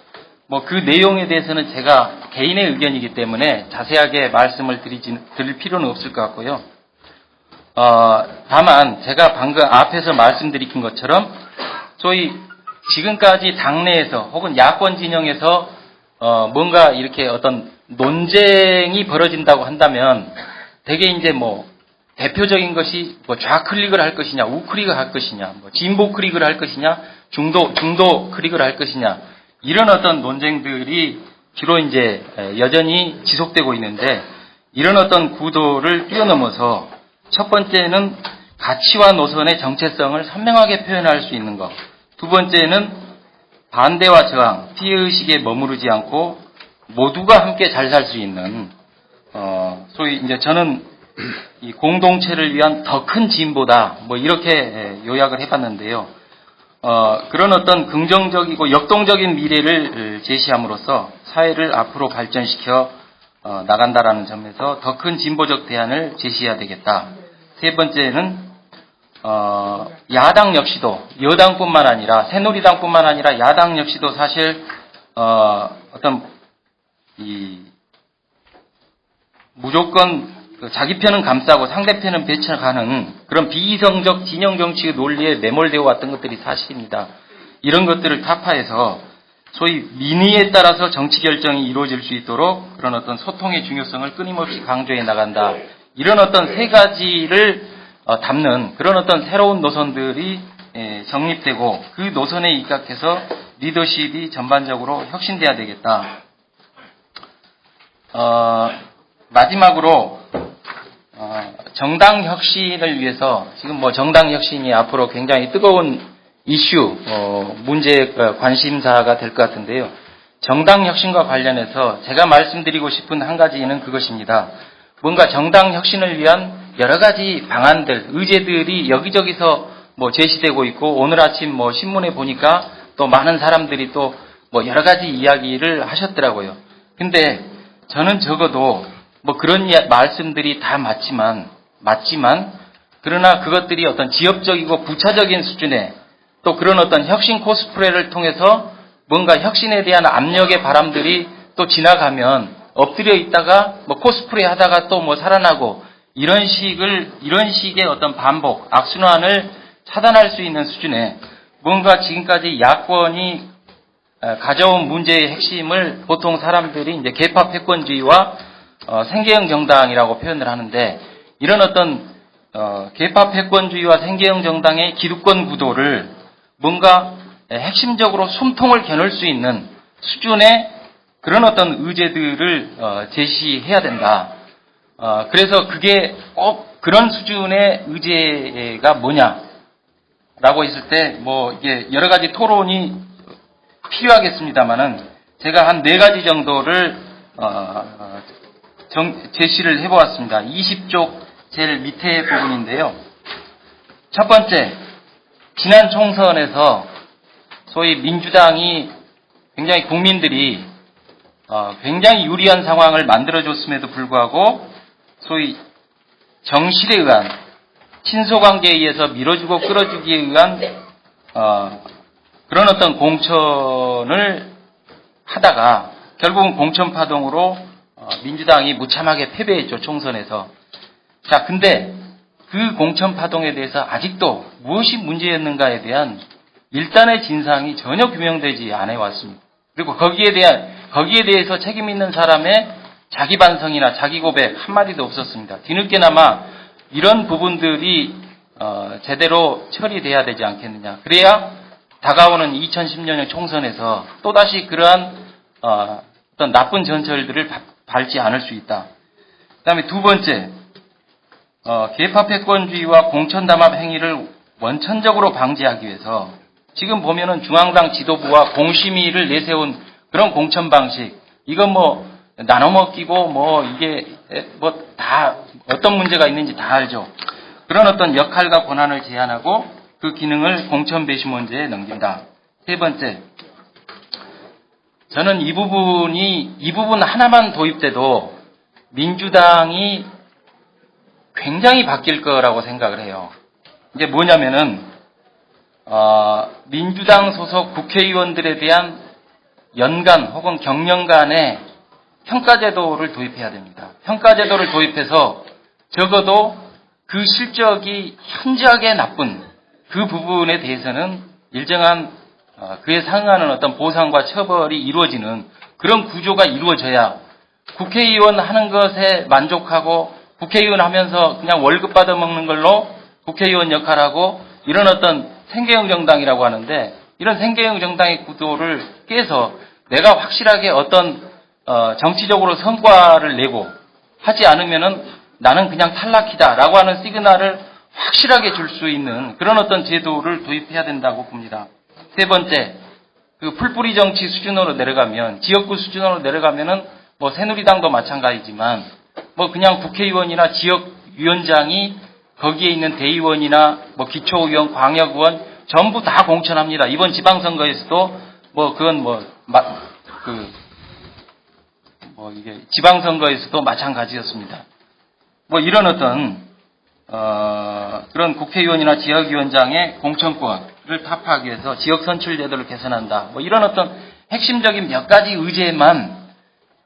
그 내용에 대해서는 제가 개인의 의견이기 때문에 자세하게 말씀을 드릴 필요는 없을 것 같고요. 다만 제가 방금 앞에서 말씀드린 것처럼 저희 지금까지 당내에서 혹은 야권 진영에서 뭔가 이렇게 어떤 논쟁이 벌어진다고 한다면 대개 이제 대표적인 것이 좌클릭을 할 것이냐, 우클릭을 할 것이냐, 진보 클릭을 할 것이냐, 중도 클릭을 할 것이냐, 이런 어떤 논쟁들이 주로 이제 여전히 지속되고 있는데 이런 어떤 구도를 뛰어넘어서 첫 번째는 가치와 노선의 정체성을 선명하게 표현할 수 있는 것. 두 번째는 반대와 저항, 피해의식에 머무르지 않고 모두가 함께 잘 살 수 있는, 소위 이제 저는 이 공동체를 위한 더 큰 진보다, 이렇게 요약을 해봤는데요. 그런 어떤 긍정적이고 역동적인 미래를 제시함으로써 사회를 앞으로 발전시켜 나간다라는 점에서 더 큰 진보적 대안을 제시해야 되겠다. 세 번째는 야당 역시도 여당뿐만 아니라 새누리당뿐만 아니라 야당 역시도 사실 무조건 자기 편은 감싸고 상대편은 배척하는 그런 비이성적 진영 정치의 논리에 매몰되어 왔던 것들이 사실입니다. 이런 것들을 타파해서 소위 민의에 따라서 정치 결정이 이루어질 수 있도록 그런 어떤 소통의 중요성을 끊임없이 강조해 나간다. 이런 어떤 세 가지를 담는 그런 어떤 새로운 노선들이 정립되고 그 노선에 입각해서 리더십이 전반적으로 혁신돼야 되겠다. 마지막으로 정당 혁신을 위해서 지금 정당 혁신이 앞으로 굉장히 뜨거운 이슈, 문제 관심사가 될 것 같은데요. 정당 혁신과 관련해서 제가 말씀드리고 싶은 한 가지는 그것입니다. 뭔가 정당 혁신을 위한 여러 가지 방안들, 의제들이 여기저기서 제시되고 있고 오늘 아침 신문에 보니까 또 많은 사람들이 또 여러 가지 이야기를 하셨더라고요. 근데 저는 적어도 그런 말씀들이 다 맞지만 그러나 그것들이 어떤 지역적이고 부차적인 수준의 또 그런 어떤 혁신 코스프레를 통해서 뭔가 혁신에 대한 압력의 바람들이 또 지나가면 엎드려 있다가 뭐 코스프레 하다가 또 뭐 살아나고 이런 식의 어떤 반복, 악순환을 차단할 수 있는 수준의 뭔가 지금까지 야권이 가져온 문제의 핵심을 보통 사람들이 이제 개파 패권주의와 생계형 정당이라고 표현을 하는데 이런 어떤 개파 패권주의와 생계형 정당의 기득권 구도를 뭔가 핵심적으로 숨통을 겨눌 수 있는 수준의 그런 어떤 의제들을 제시해야 된다. 그래서 그게 꼭 그런 수준의 의제가 뭐냐라고 했을 때 뭐 이게 여러 가지 토론이 필요하겠습니다만은 제가 한 4가지 정도를 제시를 해보았습니다. 20쪽 제일 밑에 부분인데요. 첫 번째, 지난 총선에서 소위 민주당이 굉장히 국민들이 굉장히 유리한 상황을 만들어줬음에도 불구하고 소위 정실에 의한 친소관계에 의해서 밀어주고 끌어주기에 의한 그런 어떤 공천을 하다가 결국은 공천파동으로 민주당이 무참하게 패배했죠. 총선에서. 자, 근데 그 공천파동에 대해서 아직도 무엇이 문제였는가에 대한 일단의 진상이 전혀 규명되지 않아 왔습니다. 그리고 거기에 대해서 책임 있는 사람의 자기 반성이나 자기 고백 한마디도 없었습니다. 뒤늦게나마 이런 부분들이 제대로 처리돼야 되지 않겠느냐. 그래야 다가오는 2010년 총선에서 또다시 그러한 어떤 나쁜 전철들을 밟지 않을 수 있다. 그다음에 두 번째, 개파 패권주의와 공천담합 행위를 원천적으로 방지하기 위해서 지금 보면은 중앙당 지도부와 공심위를 내세운 그런 공천 방식, 이건 뭐 나눠 먹기고 뭐 이게 뭐 다 어떤 문제가 있는지 다 알죠. 그런 어떤 역할과 권한을 제한하고 그 기능을 공천 배심원제에 넘긴다. 세 번째, 저는 이 부분 하나만 도입돼도 민주당이 굉장히 바뀔 거라고 생각을 해요. 이게 뭐냐면은 민주당 소속 국회의원들에 대한 연간 혹은 경년간의 평가제도를 도입해야 됩니다. 평가제도를 도입해서 적어도 그 실적이 현저하게 나쁜 그 부분에 대해서는 일정한 그에 상응하는 어떤 보상과 처벌이 이루어지는 그런 구조가 이루어져야 국회의원 하는 것에 만족하고 국회의원 하면서 그냥 월급 받아먹는 걸로 국회의원 역할하고 이런 어떤 생계형 정당이라고 하는데 이런 생계형 정당의 구도를 깨서 내가 확실하게 어떤 정치적으로 성과를 내고 하지 않으면은 나는 그냥 탈락이다라고 하는 시그널을 확실하게 줄 수 있는 그런 어떤 제도를 도입해야 된다고 봅니다. 세 번째, 그 풀뿌리 정치 수준으로 내려가면 지역구 수준으로 내려가면은 뭐 새누리당도 마찬가지지만 뭐 그냥 국회의원이나 지역위원장이 거기에 있는 대의원이나 뭐 기초의원, 광역의원 전부 다 공천합니다. 이번 지방선거에서도 뭐 그건 이게 지방선거에서도 마찬가지였습니다. 뭐 이런 어떤 그런 국회의원이나 지역위원장의 공천권을 타파하기 위해서 지역선출제도를 개선한다. 뭐 이런 어떤 핵심적인 몇 가지 의제만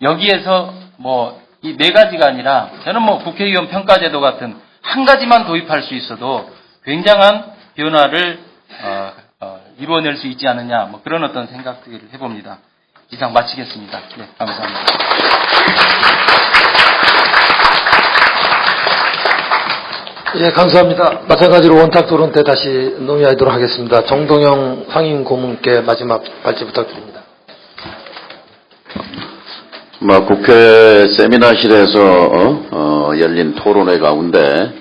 여기에서 뭐 이 4가지가 아니라 저는 뭐 국회의원 평가제도 같은 한 가지만 도입할 수 있어도 굉장한 변화를 이루어낼 수 있지 않느냐. 뭐 그런 어떤 생각들을 해봅니다. 이상 마치겠습니다. 네, 감사합니다. 예, 감사합니다. 마찬가지로 원탁 토론 때 다시 논의하도록 하겠습니다. 정동영 상임 고문께 마지막 발제 부탁드립니다. 국회 세미나실에서 열린 토론회 가운데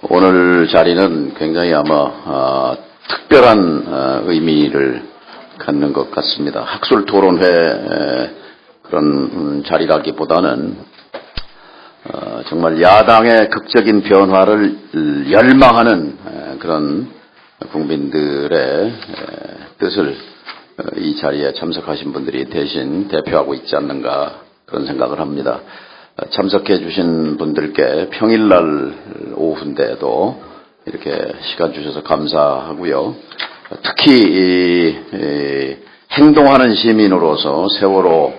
오늘 자리는 굉장히 아마 특별한 의미를 갖는 것 같습니다. 학술 토론회 그런 자리라기보다는 정말 야당의 극적인 변화를 열망하는 그런 국민들의 뜻을 이 자리에 참석하신 분들이 대신 대표하고 있지 않는가 그런 생각을 합니다. 참석해 주신 분들께 평일날 오후인데도 이렇게 시간 주셔서 감사하고요. 특히 행동하는 시민으로서 세월호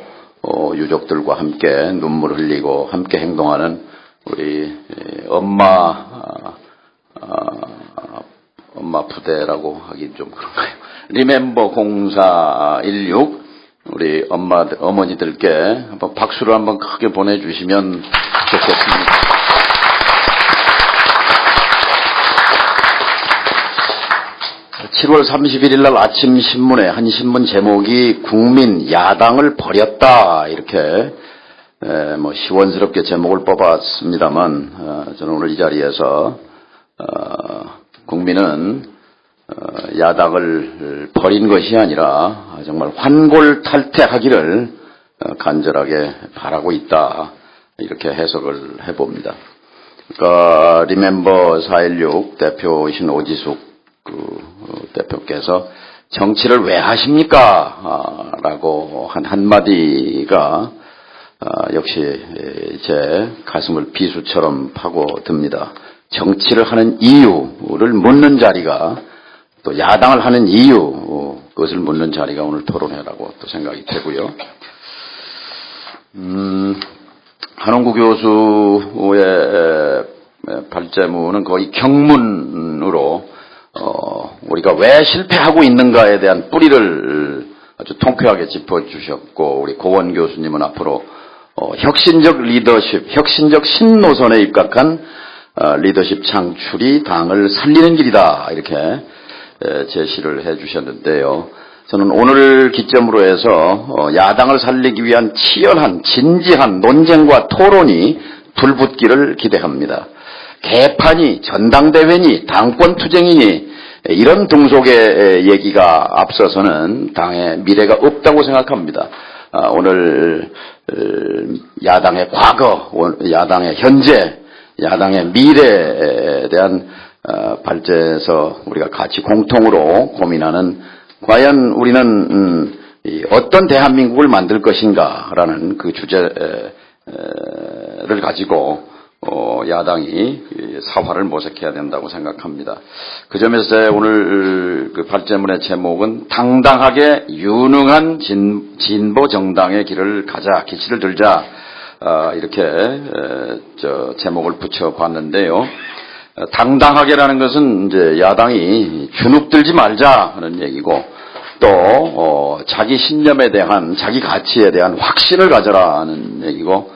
유족들과 함께 눈물 흘리고 함께 행동하는 우리 엄마 부대라고 하긴 좀 그런가요? 리멤버 0416 우리 어머니들께 한번 박수를 한번 크게 보내주시면 좋겠습니다. (7월 31일) 날 아침 신문에 한 신문 제목이 국민 야당을 버렸다 이렇게 뭐 시원스럽게 제목을 뽑았습니다만 저는 오늘 이 자리에서 국민은 야당을 버린 것이 아니라 정말 환골탈퇴하기를 간절하게 바라고 있다 이렇게 해석을 해봅니다. 그러니까 리멤버 416 대표이신 오지숙 대표께서 정치를 왜 하십니까? 라고 한 한마디가 역시 제 가슴을 비수처럼 파고듭니다. 정치를 하는 이유를 묻는 자리가 또 야당을 하는 이유 그것을 묻는 자리가 오늘 토론회라고 또 생각이 되고요. 한홍구 교수의 발제문은 거의 경문으로 우리가 왜 실패하고 있는가에 대한 뿌리를 아주 통쾌하게 짚어주셨고 우리 고원 교수님은 앞으로 혁신적 리더십, 혁신적 신노선에 입각한 리더십 창출이 당을 살리는 길이다 이렇게 제시를 해주셨는데요. 저는 오늘 기점으로 해서 야당을 살리기 위한 치열한 진지한 논쟁과 토론이 불붙기를 기대합니다. 개판이 전당대회니 당권투쟁이니 이런 등속의 얘기가 앞서서는 당의 미래가 없다고 생각합니다. 오늘 야당의 과거, 야당의 현재, 야당의 미래에 대한 발제에서 우리가 같이 공통으로 고민하는 과연 우리는 어떤 대한민국을 만들 것인가라는 그 주제를 가지고 야당이 사활을 모색해야 된다고 생각합니다. 그 점에서 오늘 그 발제문의 제목은 당당하게 유능한 진보 정당의 길을 가자, 기치를 들자 이렇게 제목을 붙여봤는데요. 당당하게라는 것은 이제 야당이 주눅들지 말자 하는 얘기고 또 자기 신념에 대한 자기 가치에 대한 확신을 가져라 하는 얘기고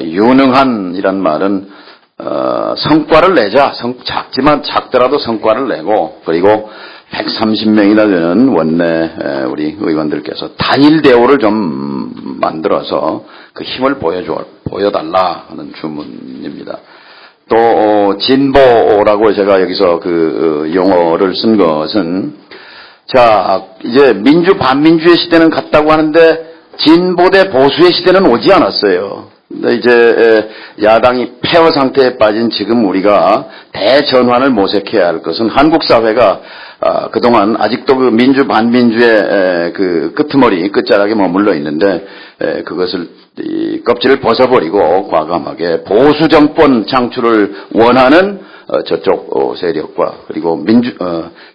유능한이란 말은 성과를 내자. 작지만 작더라도 성과를 내고 그리고 130명이나 되는 원내 우리 의원들께서 단일 대우를 좀 만들어서 그 힘을 보여달라 하는 주문입니다. 또 진보라고 제가 여기서 그 용어를 쓴 것은 자 이제 민주 반민주의 시대는 갔다고 하는데 진보 대 보수의 시대는 오지 않았어요. 이제 야당이 폐허 상태에 빠진 지금 우리가 대전환을 모색해야 할 것은 한국 사회가 그동안 아직도 그 민주 반민주의 그 끄트머리 끝자락에 머물러 있는데 그것을 껍질을 벗어버리고 과감하게 보수 정권 창출을 원하는 저쪽 세력과 그리고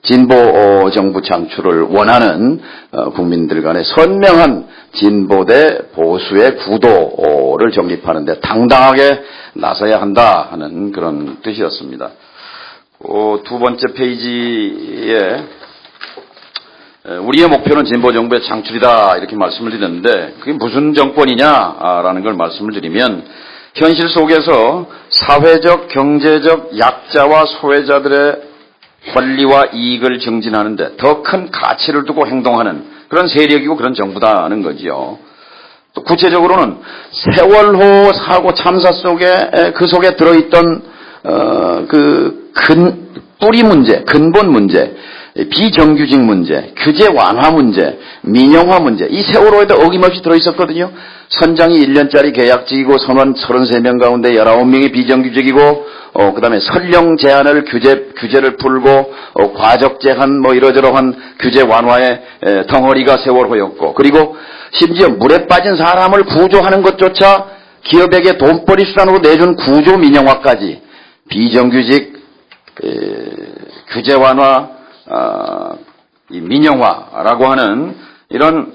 진보 정부 창출을 원하는 국민들 간의 선명한 진보 대 보수의 구도를 정립하는데 당당하게 나서야 한다 하는 그런 뜻이었습니다. 두 번째 페이지에 우리의 목표는 진보 정부의 창출이다 이렇게 말씀을 드렸는데 그게 무슨 정권이냐라는 걸 말씀을 드리면 현실 속에서 사회적, 경제적 약자와 소외자들의 권리와 이익을 증진하는데 더 큰 가치를 두고 행동하는 그런 세력이고 그런 정부다는 거지요. 또 구체적으로는 세월호 사고 참사 속에 그 속에 들어있던 그 뿌리 문제, 근본 문제, 비정규직 문제, 규제 완화 문제, 민영화 문제 이 세월호에도 어김없이 들어있었거든요. 선장이 1년짜리 계약직이고 선원 33명 가운데 19명이 비정규직이고 그 다음에 설령 제한을 규제를 풀고 과적 제한 뭐 이러저러한 규제 완화의 덩어리가 세월호였고 그리고 심지어 물에 빠진 사람을 구조하는 것조차 기업에게 돈벌이 수단으로 내준 구조 민영화까지 비정규직 규제 완화 이 민영화라고 하는 이런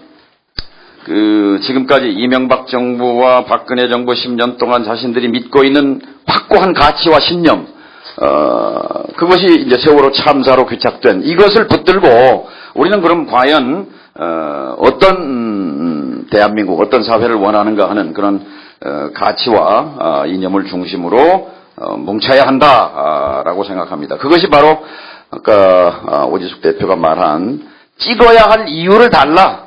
지금까지 이명박 정부와 박근혜 정부 10년 동안 자신들이 믿고 있는 확고한 가치와 신념, 그것이 이제 세월호 참사로 귀착된 이것을 붙들고 우리는 그럼 과연, 어떤 대한민국, 어떤 사회를 원하는가 하는 그런, 가치와 이념을 중심으로, 뭉쳐야 한다라고 생각합니다. 그것이 바로 아까 오지숙 대표가 말한 찍어야 할 이유를 달라.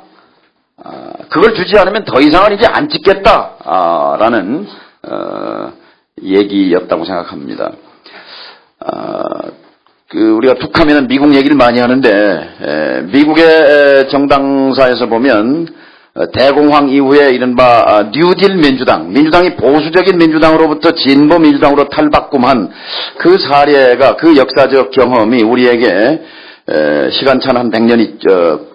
그걸 주지 않으면 더 이상은 이제 안 찍겠다라는 얘기였다고 생각합니다. 우리가 툭하면 미국 얘기를 많이 하는데 미국의 정당사에서 보면 대공황 이후에 이른바 뉴딜 민주당이 보수적인 민주당으로부터 진보 민주당으로 탈바꿈한 그 사례가, 그 역사적 경험이 우리에게 시간차는 한 100년이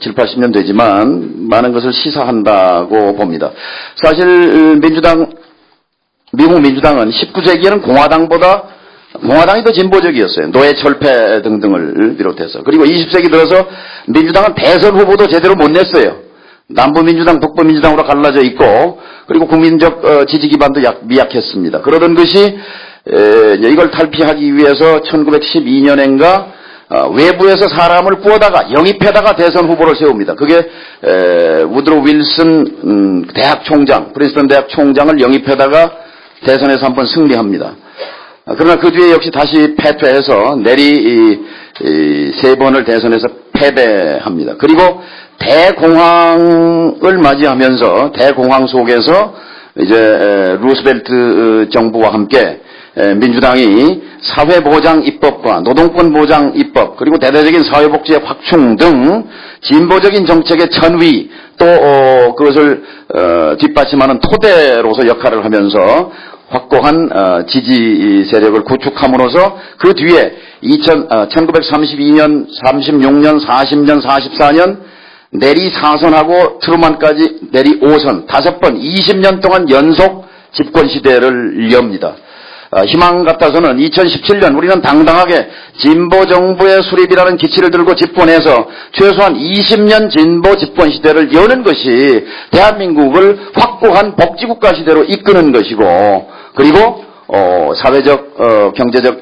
7, 80년 되지만 많은 것을 시사한다고 봅니다. 사실 미국 민주당은 19세기에는 공화당이 더 진보적이었어요. 노예 철폐 등등을 비롯해서. 그리고 20세기 들어서 민주당은 대선 후보도 제대로 못 냈어요. 남부민주당, 북부민주당으로 갈라져 있고, 그리고 국민적 지지 기반도 미약했습니다. 그러던 것이 이걸 탈피하기 위해서 1912년인가 외부에서 사람을 구하다가 영입해다가 대선 후보를 세웁니다. 그게 우드로 윌슨 대학 총장, 프린스턴 대학 총장을 영입해다가 대선에서 한번 승리합니다. 그러나 그 뒤에 역시 다시 패퇴해서 내리 3번을 대선에서 패배합니다. 그리고 대공황을 맞이하면서 대공황 속에서 이제 루스벨트 정부와 함께 민주당이 사회보장 입법과 노동권 보장 입법, 그리고 대대적인 사회복지의 확충 등 진보적인 정책의 천위, 또 그것을 뒷받침하는 토대로서 역할을 하면서 확고한 지지 세력을 구축함으로써 그 뒤에 1932년, 36년, 40년, 44년 내리 4선하고 트루만까지 내리 5선, 5번 20년 동안 연속 집권 시대를 엽니다. 희망 같아서는 2017년 우리는 당당하게 진보 정부의 수립이라는 기치를 들고 집권해서 최소한 20년 진보 집권 시대를 여는 것이 대한민국을 확고한 복지국가 시대로 이끄는 것이고, 그리고 사회적 경제적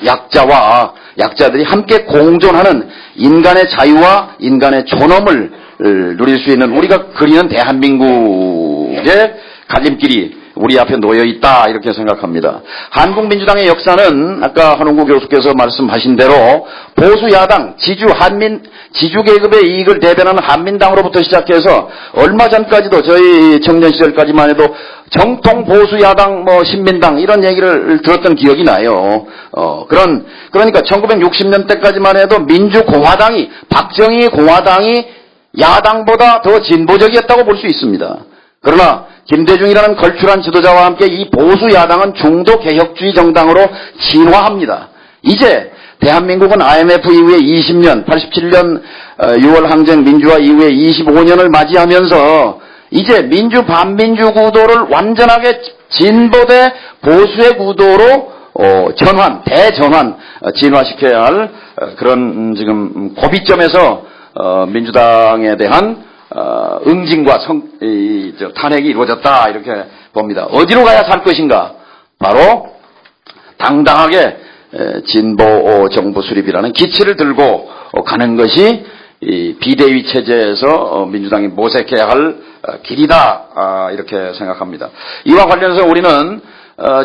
약자들이 함께 공존하는 인간의 자유와 인간의 존엄을 누릴 수 있는 우리가 그리는 대한민국의 갈림길이 우리 앞에 놓여 있다, 이렇게 생각합니다. 한국민주당의 역사는 아까 한홍구 교수께서 말씀하신 대로 보수 야당, 지주 계급의 이익을 대변하는 한민당으로부터 시작해서 얼마 전까지도 저희 청년 시절까지만 해도 정통 보수 야당, 신민당 이런 얘기를 들었던 기억이 나요. 그러니까 1960년대까지만 해도 민주공화당이, 박정희 공화당이 야당보다 더 진보적이었다고 볼 수 있습니다. 그러나 김대중이라는 걸출한 지도자와 함께 이 보수 야당은 중도 개혁주의 정당으로 진화합니다. 이제 대한민국은 IMF 이후에 20년, 87년 6월 항쟁 민주화 이후에 25년을 맞이하면서 이제 민주 반민주 구도를 완전하게 진보 대 보수의 구도로 대전환, 진화시켜야 할 그런 지금 고비점에서 민주당에 대한 응징과 탄핵이 이루어졌다, 이렇게 봅니다. 어디로 가야 살 것인가? 바로 당당하게 진보 정부 수립이라는 기치를 들고 가는 것이 이 비대위 체제에서 민주당이 모색해야 할 길이다, 이렇게 생각합니다. 이와 관련해서 우리는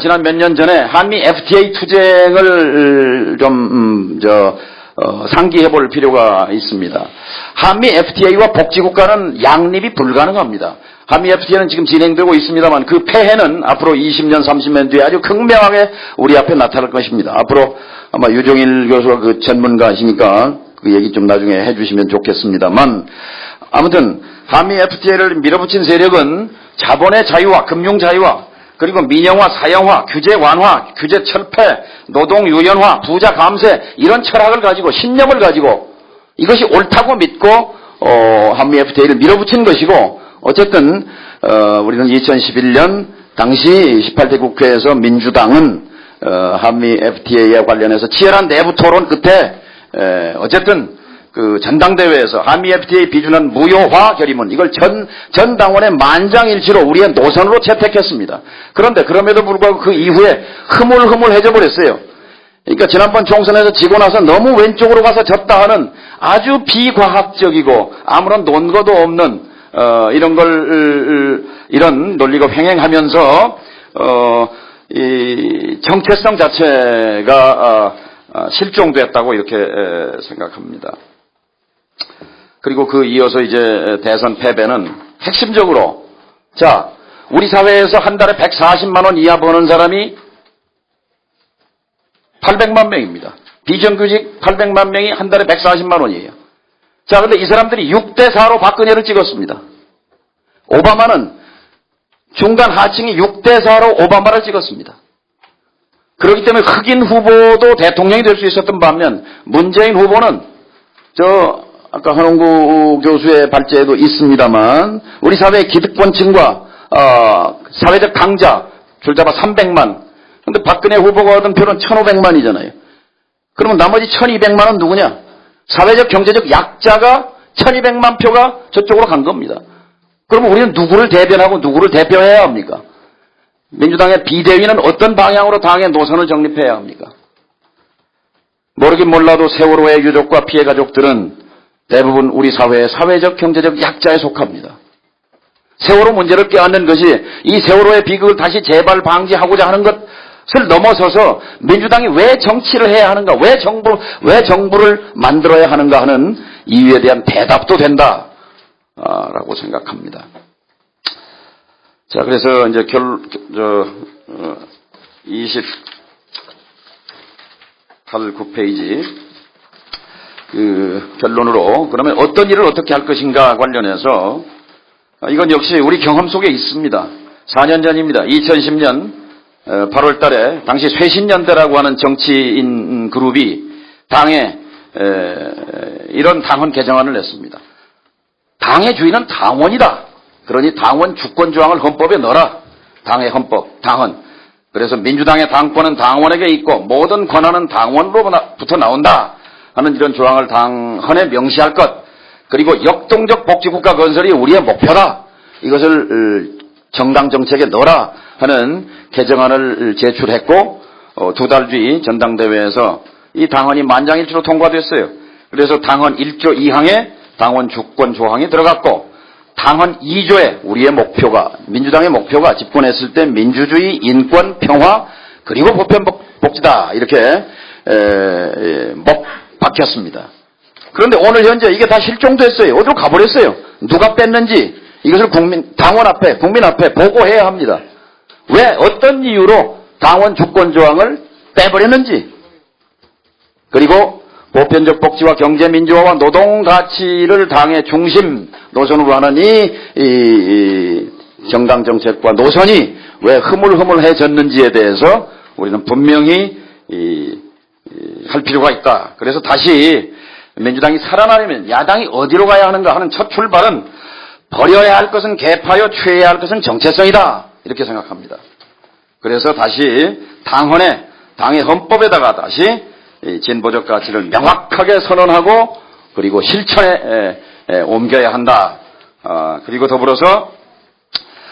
지난 몇 년 전에 한미 FTA 투쟁을 좀 상기해 볼 필요가 있습니다. 한미 FTA와 복지국가는 양립이 불가능합니다. 한미 FTA는 지금 진행되고 있습니다만 그 폐해는 앞으로 20년, 30년 뒤에 아주 극명하게 우리 앞에 나타날 것입니다. 앞으로 아마 유종일 교수가 그 전문가시니까 그 얘기 좀 나중에 해주시면 좋겠습니다만, 아무튼 한미 FTA를 밀어붙인 세력은 자본의 자유와 금융 자유와 그리고 민영화, 사형화, 규제 완화, 규제 철폐, 노동 유연화, 부자 감세 이런 철학을 가지고 신념을 가지고 이것이 옳다고 믿고 한미 FTA를 밀어붙인 것이고, 어쨌든 우리는 2011년 당시 18대 국회에서 민주당은 한미 FTA에 관련해서 치열한 내부 토론 끝에 어쨌든 그 전당대회에서 한미 FTA 비준한 무효화 결의문 이걸 전 당원의 만장일치로 우리의 노선으로 채택했습니다. 그런데 그럼에도 불구하고 그 이후에 흐물흐물해져 버렸어요. 그러니까 지난번 총선에서 지고 나서 너무 왼쪽으로 가서 졌다 하는 아주 비과학적이고 아무런 논거도 없는 이런 논리가 횡행하면서 이 정체성 자체가 실종됐다고 이렇게 생각합니다. 그리고 그 이어서 이제 대선 패배는 핵심적으로 자 우리 사회에서 한 달에 140만 원 이하 버는 사람이 800만 명입니다. 비정규직 800만 명이 한 달에 140만 원이에요. 자, 근데 이 사람들이 6대4로 박근혜를 찍었습니다. 오바마는 중간 하층이 6대4로 오바마를 찍었습니다. 그렇기 때문에 흑인 후보도 대통령이 될 수 있었던 반면 문재인 후보는 아까 한홍구 교수의 발제에도 있습니다만 우리 사회의 기득권층과 사회적 강자 줄 잡아 300만 근데 박근혜 후보가 얻은 표는 1500만이잖아요. 그러면 나머지 1200만은 누구냐? 사회적 경제적 약자가 1200만 표가 저쪽으로 간 겁니다. 그러면 우리는 누구를 대변하고 누구를 대표해야 합니까? 민주당의 비대위는 어떤 방향으로 당의 노선을 정립해야 합니까? 모르긴 몰라도 세월호의 유족과 피해 가족들은 대부분 우리 사회의 사회적 경제적 약자에 속합니다. 세월호 문제를 껴안는 것이 이 세월호의 비극을 다시 재발 방지하고자 하는 것을 넘어서서 민주당이 왜 정치를 해야 하는가, 왜 정부를 만들어야 하는가 하는 이유에 대한 대답도 된다라고 생각합니다. 자, 그래서 이제 9페이지 그 결론으로 그러면 어떤 일을 어떻게 할 것인가 관련해서 이건 역시 우리 경험 속에 있습니다. 4년 전입니다. 2010년 8월 달에 당시 쇄신연대라고 하는 정치인 그룹이 당에 이런 당헌 개정안을 냈습니다. 당의 주인은 당원이다. 그러니 당원 주권조항을 헌법에 넣어라. 당의 헌법, 당헌. 그래서 민주당의 당권은 당원에게 있고 모든 권한은 당원으로부터 나온다 하는 이런 조항을 당헌에 명시할 것. 그리고 역동적 복지국가 건설이 우리의 목표다. 이것을 정당 정책에 넣어라 하는 개정안을 제출했고 2달 뒤 전당대회에서 이 당헌이 만장일치로 통과됐어요. 그래서 당헌 1조 2항에 당원 주권 조항이 들어갔고 당헌 2조에 우리의 목표가 민주당의 목표가 집권했을 때 민주주의, 인권, 평화 그리고 보편복지다 이렇게 박혔습니다. 그런데 오늘 현재 이게 다 실종됐어요. 어디로 가버렸어요. 누가 뺐는지 이것을 당원 앞에 국민 앞에 보고해야 합니다. 왜 어떤 이유로 당원 주권 조항을 빼버렸는지 그리고 보편적 복지와 경제 민주화와 노동 가치를 당의 중심 노선으로 하는 이 정당 정책과 노선이 왜 흐물흐물해졌는지에 대해서 우리는 분명히 할 필요가 있다. 그래서 다시 민주당이 살아나려면 야당이 어디로 가야 하는가 하는 첫 출발은 버려야 할 것은 개파요, 취해야 할 것은 정체성이다. 이렇게 생각합니다. 그래서 다시 당헌에, 당의 헌법에다가 다시 진보적 가치를 명확하게 선언하고 그리고 실천에 옮겨야 한다. 그리고 더불어서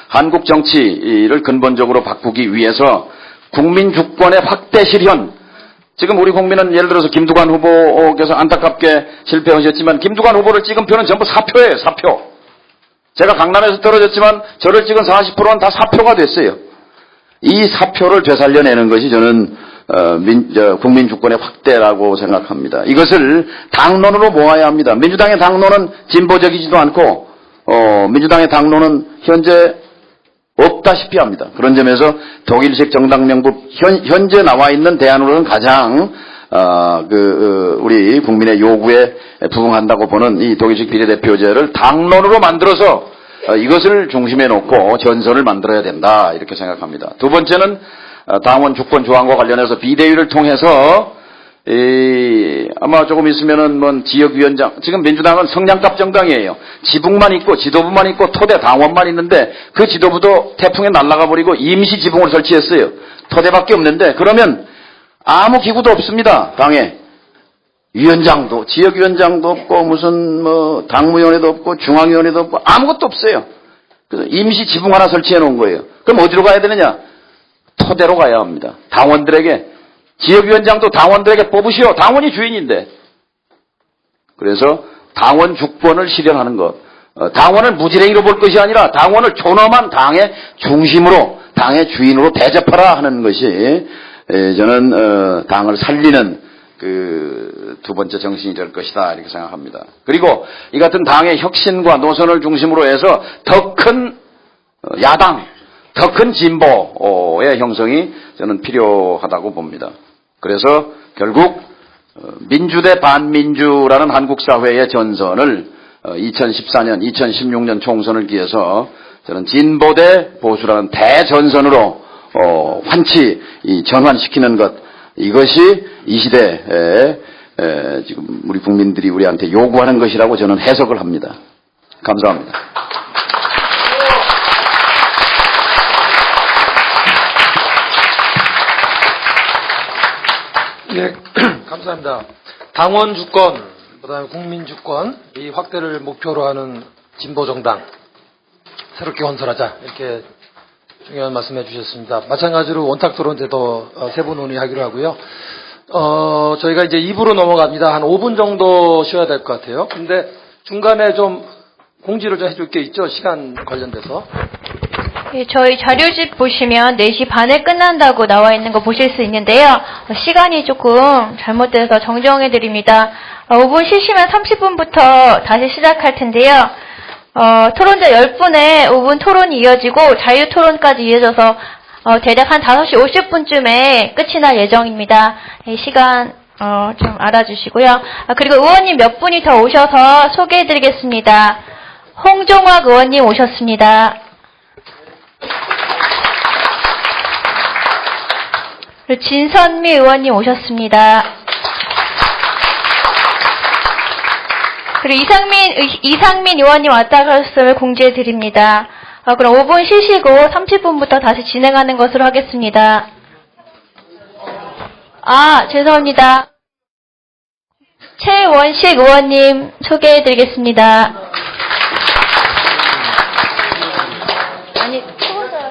한국 정치를 근본적으로 바꾸기 위해서 국민 주권의 확대 실현. 지금 우리 국민은 예를 들어서 김두관 후보께서 안타깝게 실패하셨지만 김두관 후보를 찍은 표는 전부 사표예요. 사표. 제가 강남에서 떨어졌지만 저를 찍은 40%는 다 사표가 됐어요. 이 사표를 되살려내는 것이 저는 국민 주권의 확대라고 생각합니다. 이것을 당론으로 모아야 합니다. 민주당의 당론은 진보적이지도 않고 민주당의 당론은 현재 없다시피 합니다. 그런 점에서 독일식 정당 명부 현재 나와 있는 대안으로는 가장 우리 국민의 요구에 부응한다고 보는 이 독일식 비례대표제를 당론으로 만들어서 이것을 중심에 놓고 전선을 만들어야 된다 이렇게 생각합니다. 두 번째는 당원 주권 조항과 관련해서 비대위를 통해서 아마 조금 있으면은 지역위원장 지금 민주당은 성냥갑 정당이에요. 지붕만 있고 지도부만 있고 토대 당원만 있는데 그 지도부도 태풍에 날아가 버리고 임시 지붕을 설치했어요. 토대밖에 없는데 그러면 아무 기구도 없습니다. 당에 위원장도, 지역위원장도 없고, 무슨, 당무위원회도 없고, 중앙위원회도 없고, 아무것도 없어요. 그래서 임시 지붕 하나 설치해 놓은 거예요. 그럼 어디로 가야 되느냐? 토대로 가야 합니다. 당원들에게, 지역위원장도 당원들에게 뽑으시오. 당원이 주인인데. 그래서 당원 주권을 실현하는 것. 당원을 무지랭이로 볼 것이 아니라 당원을 존엄한 당의 중심으로, 당의 주인으로 대접하라 하는 것이, 저는, 당을 살리는 두 번째 정신이 될 것이다, 이렇게 생각합니다. 그리고 이 같은 당의 혁신과 노선을 중심으로 해서 더 큰 야당, 더 큰 진보의 형성이 저는 필요하다고 봅니다. 그래서 결국 민주 대 반민주라는 한국 사회의 전선을 2014년, 2016년 총선을 기해서 저는 진보 대 보수라는 대전선으로 환치 전환시키는 것, 이것이 이 시대에 지금 우리 국민들이 우리한테 요구하는 것이라고 저는 해석을 합니다. 감사합니다. 네, 감사합니다. 당원 주권, 그다음에 국민 주권, 이 확대를 목표로 하는 진보 정당 새롭게 건설하자, 이렇게 중요한 말씀해 주셨습니다. 마찬가지로 원탁 토론 때도 세부 논의하기로 하고요. 저희가 이제 2부로 넘어갑니다. 한 5분 정도 쉬어야 될 것 같아요. 근데 중간에 좀 공지를 좀 해줄 게 있죠? 시간 관련돼서. 예, 저희 자료집 보시면 4시 반에 끝난다고 나와 있는 거 보실 수 있는데요. 시간이 조금 잘못돼서 정정해 드립니다. 5분 쉬시면 30분부터 다시 시작할 텐데요. 토론자 10분에 5분 토론이 이어지고 자유토론까지 이어져서 대략 한 5시 50분쯤에 끝이 날 예정입니다. 이 시간 좀 알아주시고요. 그리고 의원님 몇 분이 더 오셔서 소개해드리겠습니다. 홍종학 의원님 오셨습니다. 그리고 진선미 의원님 오셨습니다. 그리고 이상민 의원님 왔다 갔음을 공지해 드립니다. 그럼 5분 쉬시고 30분부터 다시 진행하는 것으로 하겠습니다. 죄송합니다. 최원식 의원님 소개해 드리겠습니다. 아니, 초보자.